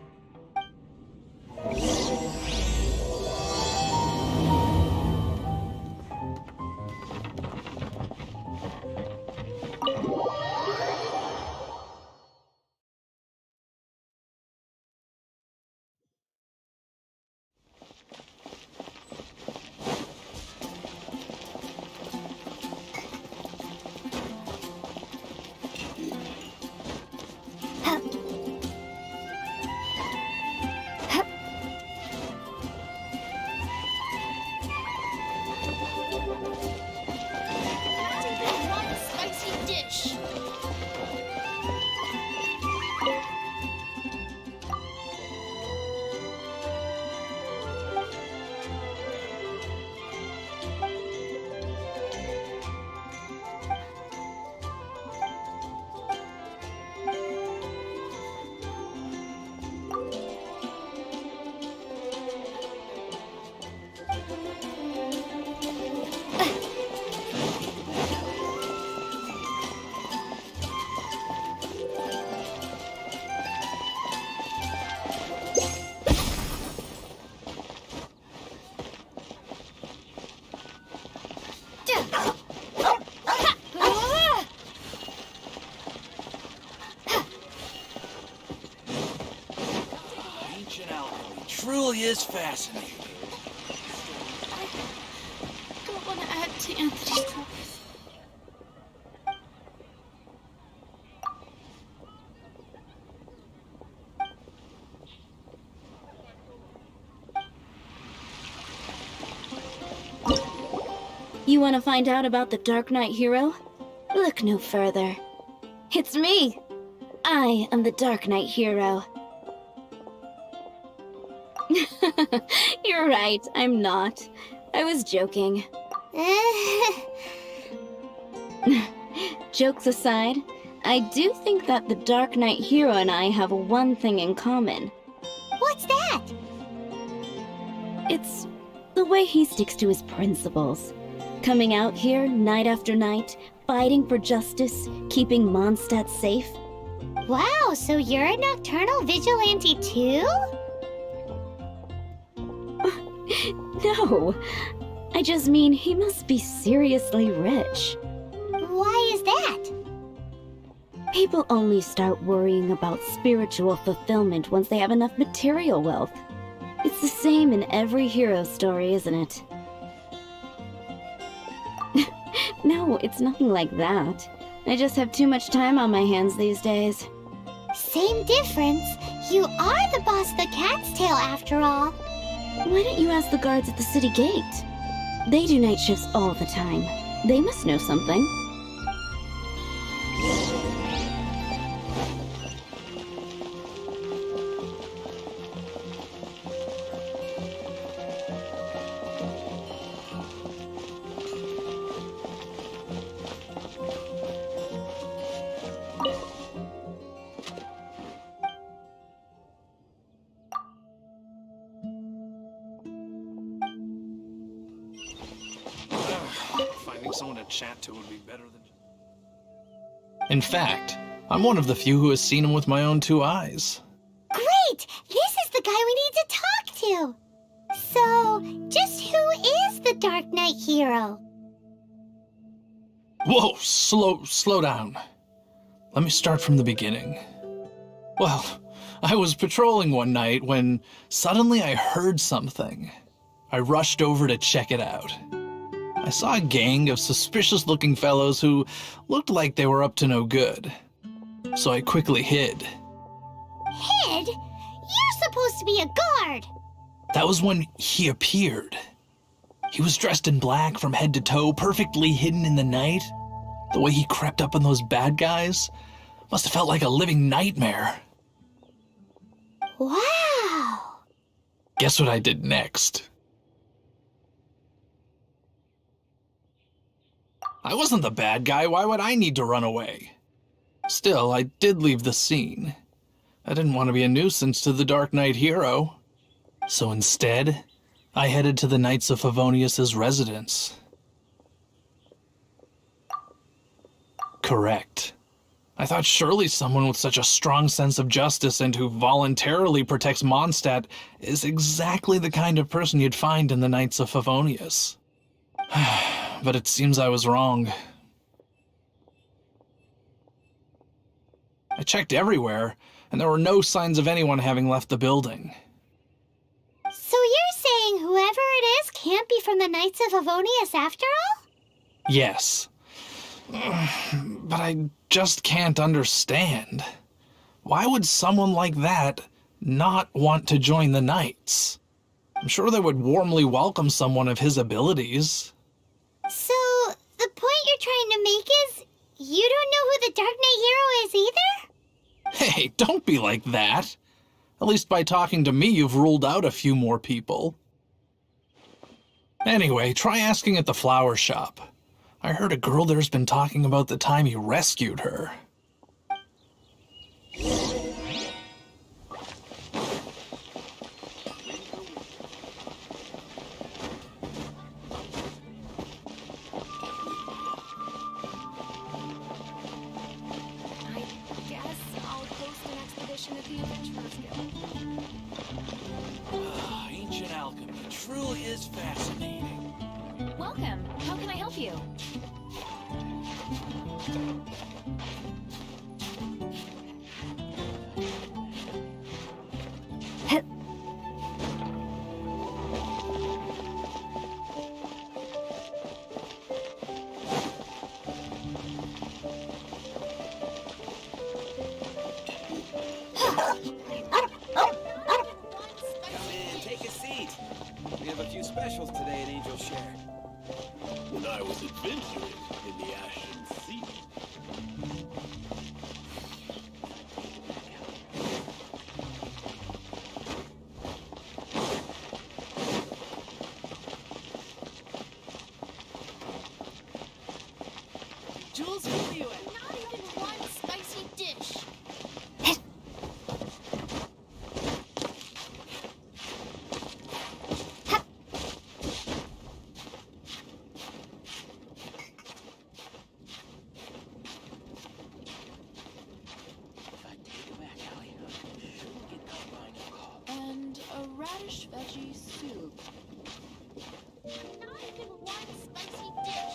Truly is fascinating. I don't want to add to Anthony's troubles. You want to find out about the Dark Knight hero? Look no further. It's me! I am the Dark Knight hero. You're right, I'm not. I was joking. Jokes aside, I do think that the Dark Knight hero and I have one thing in common. What's that? It's the way he sticks to his principles. Coming out here night after night, fighting for justice, keeping Mondstadt safe. Wow, so you're a nocturnal vigilante too? No, I just mean he must be seriously rich. Why is that? People only start worrying about spiritual fulfillment once they have enough material wealth. It's the same in every hero story, isn't it? No, it's nothing like that. I just have too much time on my hands these days. Same difference. You are the boss of the Cat's Tail after all. Why don't you ask the guards at the city gate? They do night shifts all the time. They must know something. Finding someone to chat to would be better than... In fact, I'm one of the few who has seen him with my own two eyes. Great! This is the guy we need to talk to! So, just who is the Dark Knight hero? Whoa, slow down. Let me start from the beginning. Well, I was patrolling one night when suddenly I heard something. I rushed over to check it out. I saw a gang of suspicious-looking fellows who looked like they were up to no good. So I quickly hid. Hid? supposed to be a guard. That was when he appeared. He was dressed in black from head to toe, perfectly hidden in the night. The way he crept up on those bad guys must have felt like a living nightmare. Wow. Guess what I did next? I wasn't the bad guy. Why would I need to run away? Still, I did leave the scene. I didn't want to be a nuisance to the Dark Knight hero. So instead, I headed to the Knights of Favonius' residence. Correct. I thought surely someone with such a strong sense of justice and who voluntarily protects Mondstadt is exactly the kind of person you'd find in the Knights of Favonius. But it seems I was wrong. I checked everywhere, and there were no signs of anyone having left the building. So you're saying whoever it is can't be from the Knights of Favonius after all? Yes. But I just can't understand. Why would someone like that not want to join the Knights? I'm sure they would warmly welcome someone of his abilities. So, the point you're trying to make is, you don't know who the Dark Knight hero is either? Hey, don't be like that. At least by talking to me, you've ruled out a few more people. Anyway, try asking at the flower shop. I heard a girl there's been talking about the time you rescued her. I guess I'll host an expedition at the Adventurers Guild. Ancient alchemy truly is fascinating. Welcome. How can I help you? Come in, take a seat. We have a few specials today at Angel Share. When I was adventuring in the Ashen Sea. Jules, who are you at? Not even one spicy dish. And a radish veggie soup. Not even one spicy dish.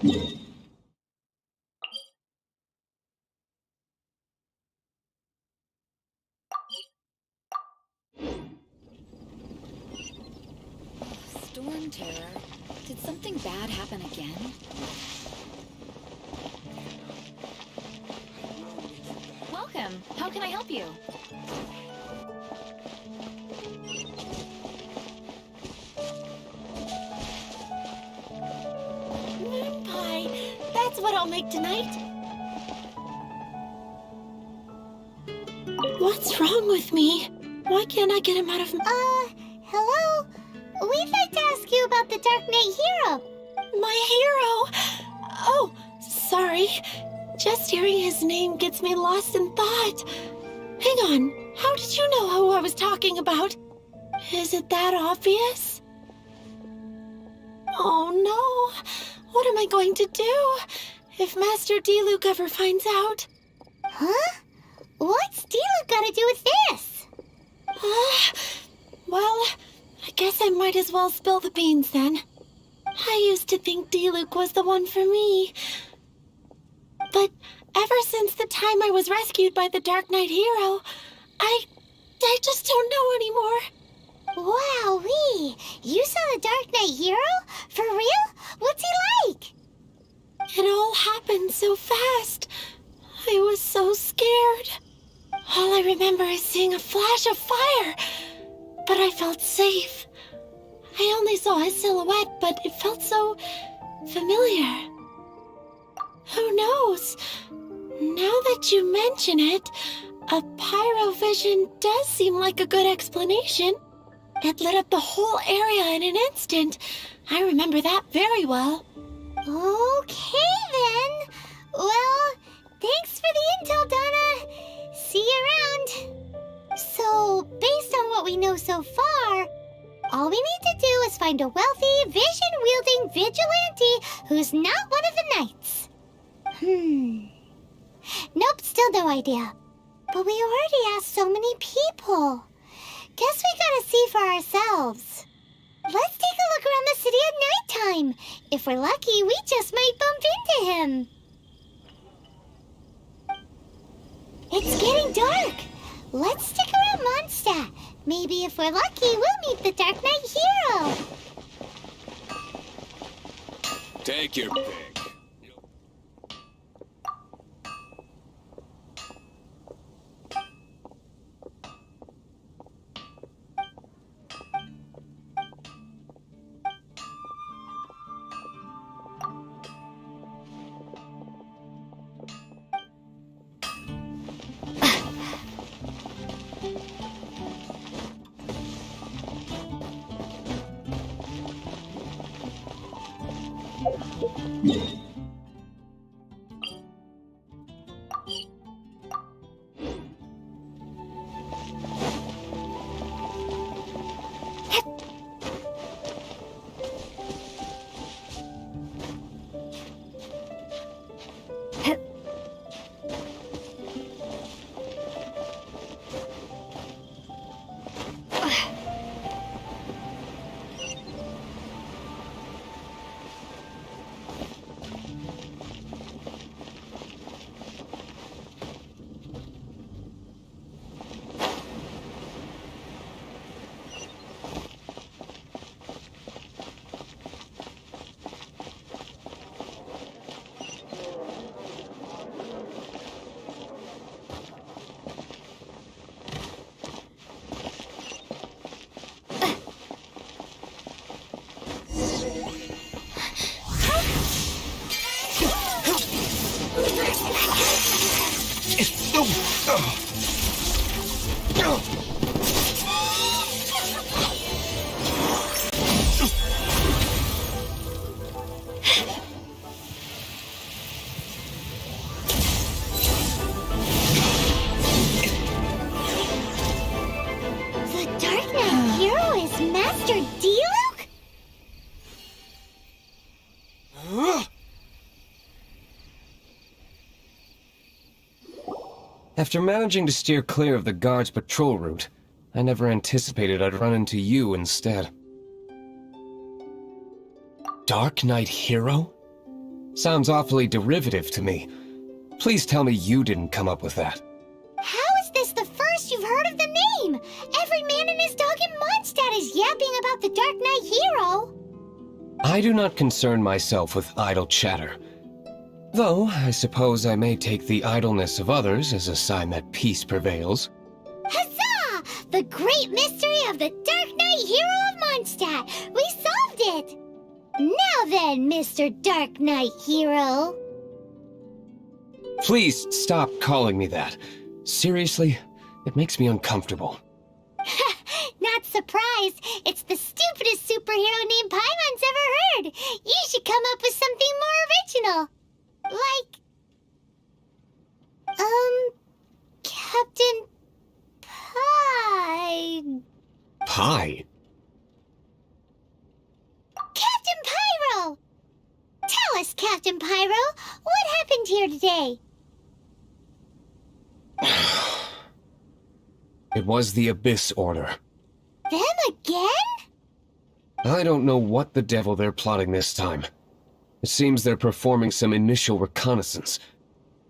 Storm Terror? Did something bad happen again? Welcome. How can I help you? Moon pie. That's what I'll make tonight. What's wrong with me? Why can't I get him out of... Hello? We'd like to ask you about the Dark Knight Hero. My hero! Oh, sorry. Just hearing his name gets me lost in thought. Hang on. How did you know who I was talking about? Is it that obvious? Oh no. What am I going to do if Master D-Luke ever finds out? Huh? What's D-Luke got to do with this? Well, I guess I might as well spill the beans then. I used to think D-Luke was the one for me. But ever since the time I was rescued by the Dark Knight Hero, I just don't know anymore. Wowee! You saw the Dark Knight Hero? For real? What's he like? It all happened so fast. I was so scared. All I remember is seeing a flash of fire, but I felt safe. I only saw his silhouette, but it felt so familiar. Who knows? Now that you mention it, a pyrovision does seem like a good explanation. It lit up the whole area in an instant. I remember that very well. Okay then. Well, thanks for the intel, Donna. See you around. So, based on what we know so far, all we need to do is find a wealthy, vision-wielding vigilante who's not one of the knights. Nope, still no idea. But we already asked so many people. Guess we gotta see for ourselves. Let's take a look around the city at nighttime. If we're lucky, we just might bump into him. It's getting dark. Let's stick around Mondstadt. Maybe if we're lucky, we'll meet the Dark Knight Hero. Take your pick. The Dark Knight Hero is Master D-Luke? After managing to steer clear of the guards' patrol route, I never anticipated I'd run into you instead. Dark Knight Hero? Sounds awfully derivative to me. Please tell me you didn't come up with that. How is this the first you've heard of the name? Every man and his dog in Mondstadt is yapping about the Dark Knight hero. I do not concern myself with idle chatter. Though, I suppose I may take the idleness of others as a sign that peace prevails. Huzzah! The great mystery of the Dark Knight hero of Mondstadt! We solved it! Now then, Mr. Dark Knight hero. Please stop calling me that. Seriously, it makes me uncomfortable. Not surprised. It's the stupidest superhero name Paimon's ever heard. You should come up with something more original. Like... Captain Pie... Pie? Captain Pyro! Tell us, Captain Pyro, what happened here today? It was the Abyss Order. Them again? I don't know what the devil they're plotting this time. It seems they're performing some initial reconnaissance.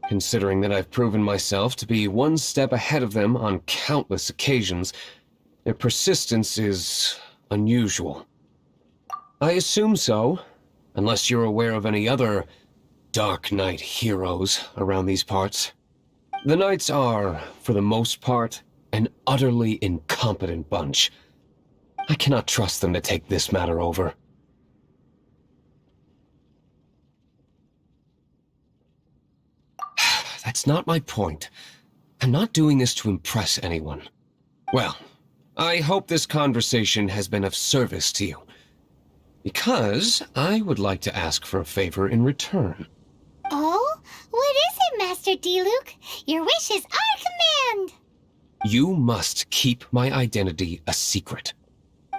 Considering that I've proven myself to be one step ahead of them on countless occasions, their persistence is unusual. I assume so, unless you're aware of any other Dark Knight heroes around these parts. The Knights are, for the most part, an utterly incompetent bunch. I cannot trust them to take this matter over. That's not my point. I'm not doing this to impress anyone. Well, I hope this conversation has been of service to you. Because I would like to ask for a favor in return. Oh? What is it, Master D-Luke? Your wish is our command! You must keep my identity a secret.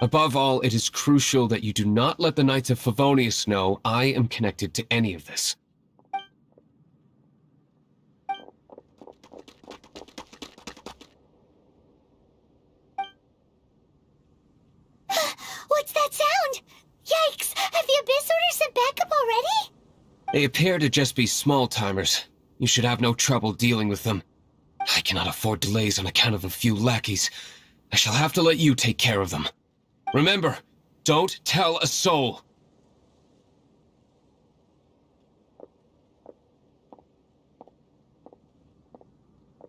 Above all, it is crucial that you do not let the Knights of Favonius know I am connected to any of this. What's that sound? Yikes! Have the Abyss Order sent backup already? They appear to just be small-timers. You should have no trouble dealing with them. I cannot afford delays on account of a few lackeys. I shall have to let you take care of them. Remember, don't tell a soul.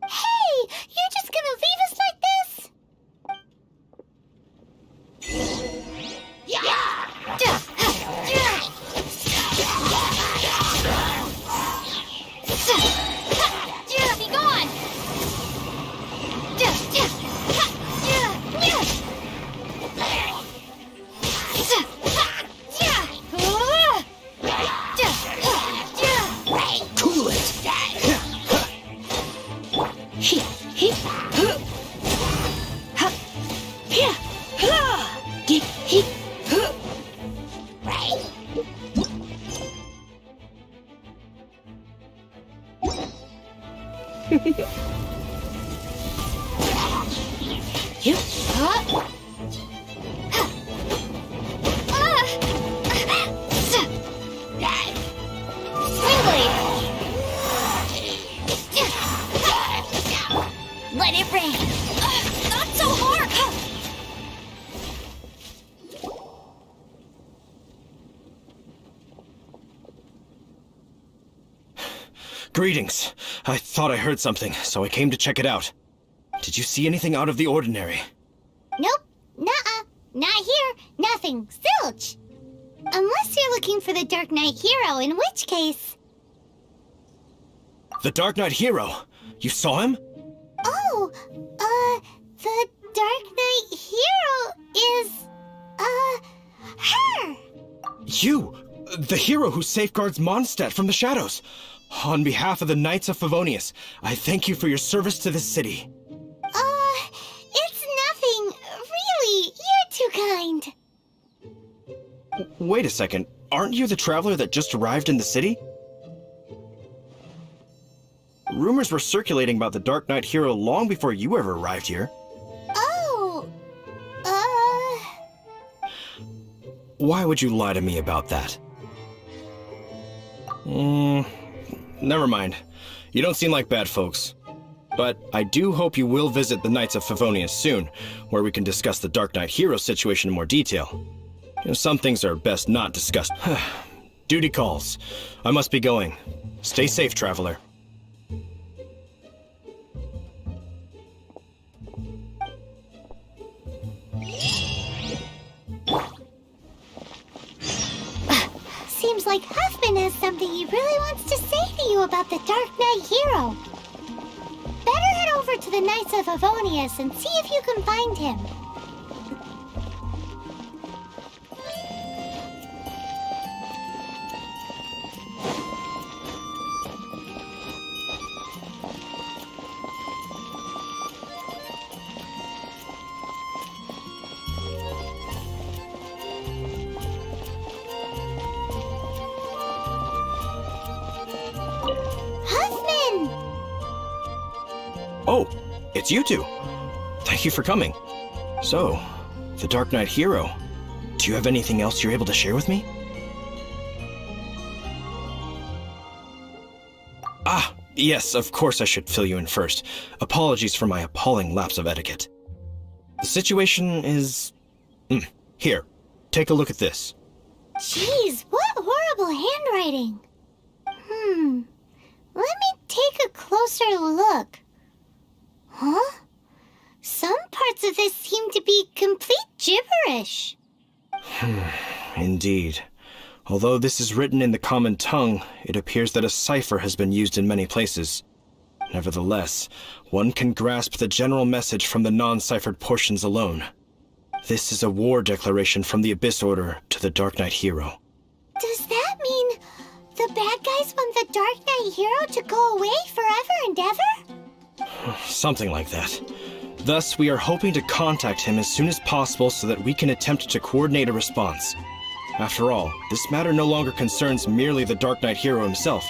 Hey! You're just gonna leave us like this? Be gone! Cool it! Let it rain! Not so hard! Greetings. I thought I heard something, so I came to check it out. Did you see anything out of the ordinary? Nope. Nuh-uh. Not here. Nothing. Zilch. Unless you're looking for the Dark Knight hero, in which case... The Dark Knight hero? You saw him? Oh, the Dark Knight hero is, her! You! The hero who safeguards Mondstadt from the shadows! On behalf of the Knights of Favonius, I thank you for your service to this city. It's nothing. Really, you're too kind. Wait a second, aren't you the traveler that just arrived in the city? Rumors were circulating about the Dark Knight hero long before you ever arrived here. Oh, Why would you lie to me about that? Never mind. You don't seem like bad folks. But I do hope you will visit the Knights of Favonius soon, where we can discuss the Dark Knight hero situation in more detail. Some things are best not discussed. Duty calls. I must be going. Stay safe, traveler. Seems like Huffman has something he really wants to say to you about the Dark Knight hero. Better head over to the Knights of Favonius and see if you can find him. Oh, it's you two. Thank you for coming. So, the Dark Knight hero. Do you have anything else you're able to share with me? Ah, yes, of course I should fill you in first. Apologies for my appalling lapse of etiquette. The situation is... Here, take a look at this. Jeez, what horrible handwriting. Let me take a closer look. Huh? Some parts of this seem to be complete gibberish. Indeed. Although this is written in the common tongue, it appears that a cipher has been used in many places. Nevertheless, one can grasp the general message from the non-ciphered portions alone. This is a war declaration from the Abyss Order to the Dark Knight hero. Does that mean the bad guys want the Dark Knight hero to go away forever and ever? Something like that. Thus, we are hoping to contact him as soon as possible so that we can attempt to coordinate a response. After all, this matter no longer concerns merely the Dark Knight hero himself.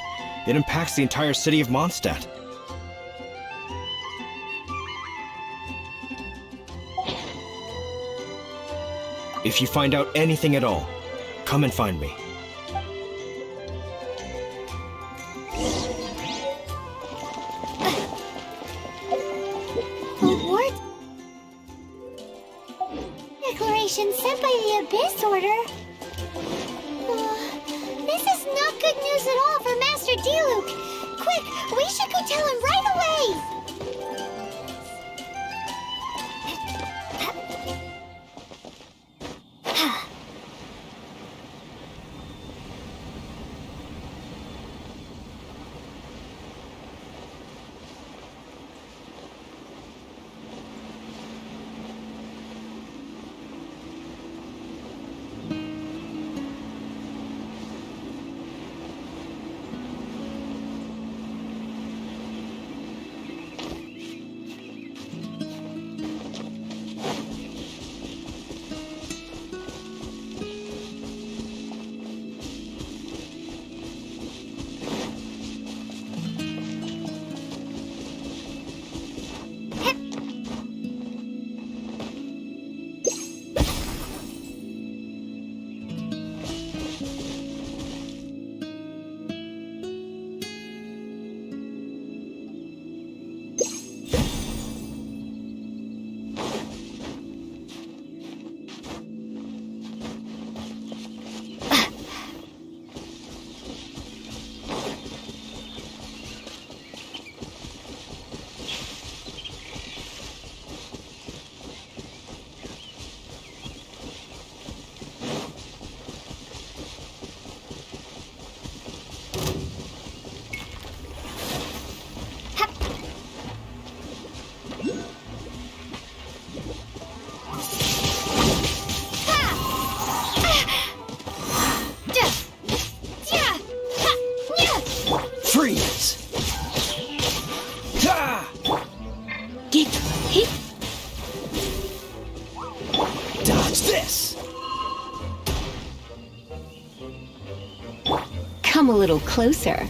It impacts the entire city of Mondstadt. If you find out anything at all, come and find me. Declaration sent by the Abyss Order. This is not good news at all for Master Diluc. Quick, we should go tell him right away. Come a little closer.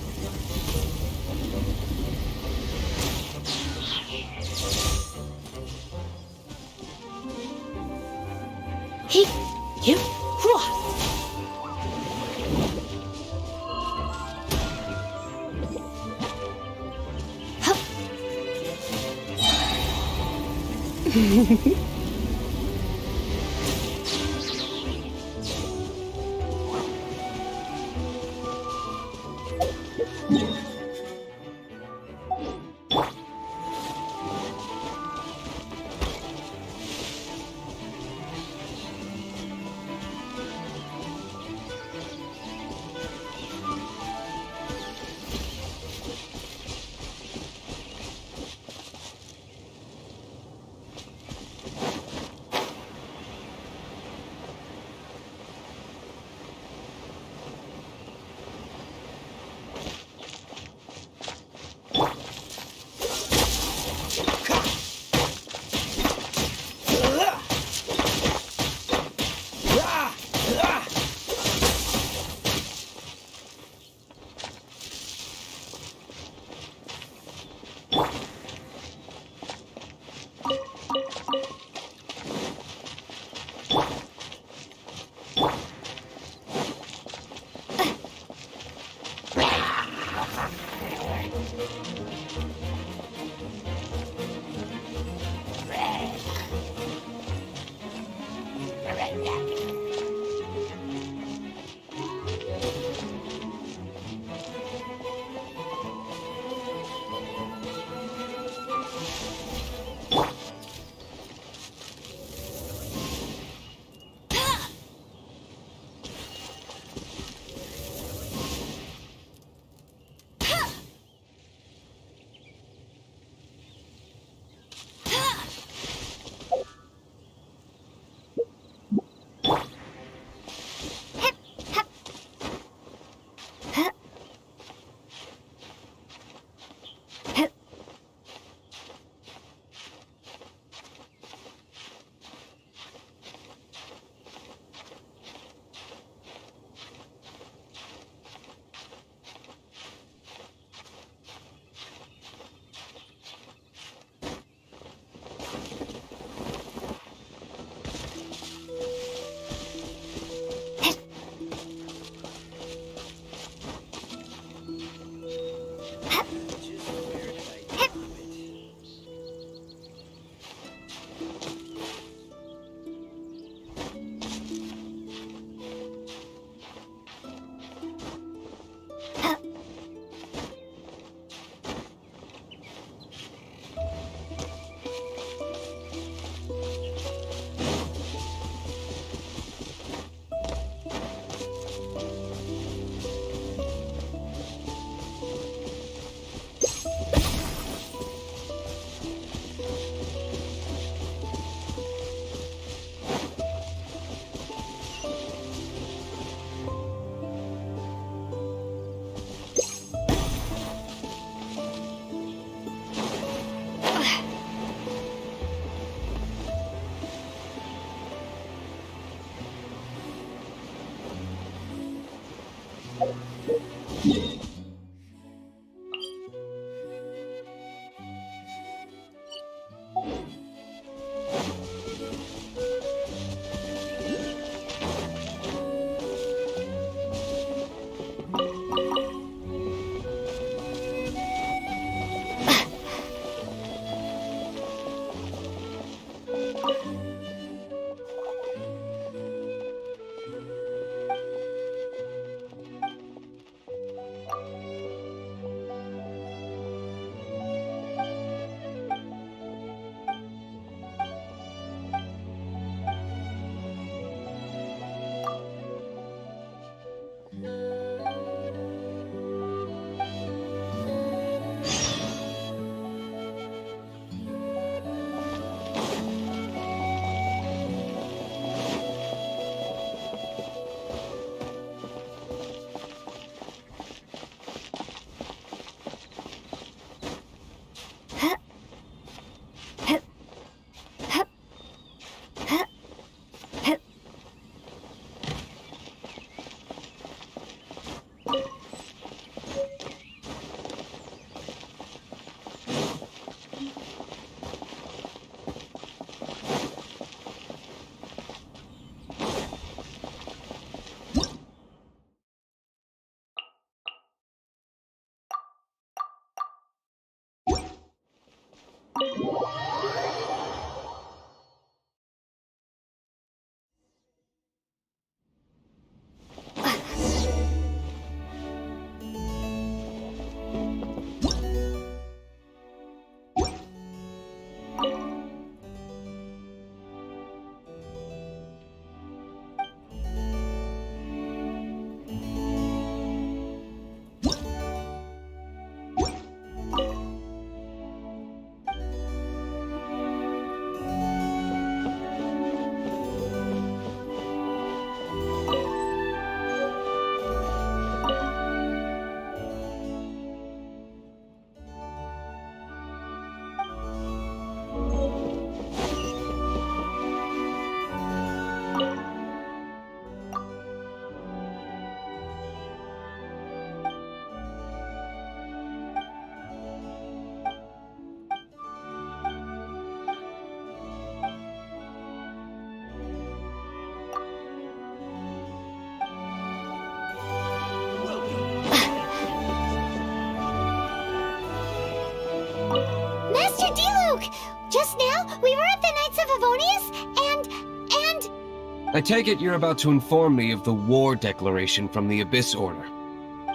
Diluc! Just now, we were at the Knights of Favonius, and... I take it you're about to inform me of the war declaration from the Abyss Order.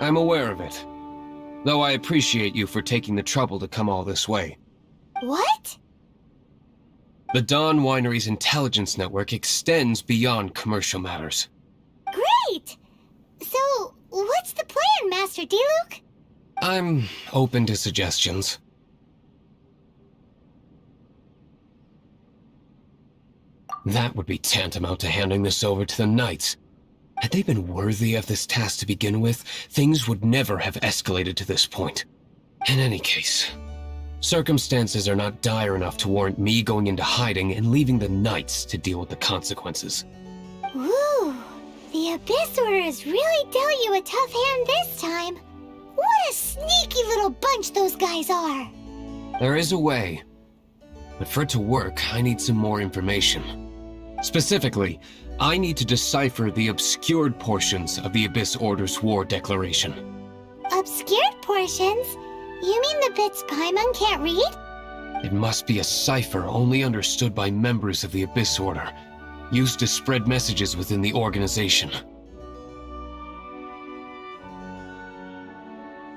I'm aware of it, though I appreciate you for taking the trouble to come all this way. What? The Dawn Winery's intelligence network extends beyond commercial matters. Great! So, what's the plan, Master Diluc? I'm open to suggestions. That would be tantamount to handing this over to the Knights. Had they been worthy of this task to begin with, things would never have escalated to this point. In any case, circumstances are not dire enough to warrant me going into hiding and leaving the Knights to deal with the consequences. Ooh, the Abyss Order has really dealt you a tough hand this time. What a sneaky little bunch those guys are! There is a way, but for it to work, I need some more information. Specifically, I need to decipher the obscured portions of the Abyss Order's war declaration. Obscured portions? You mean the bits Paimon can't read? It must be a cipher only understood by members of the Abyss Order, used to spread messages within the organization.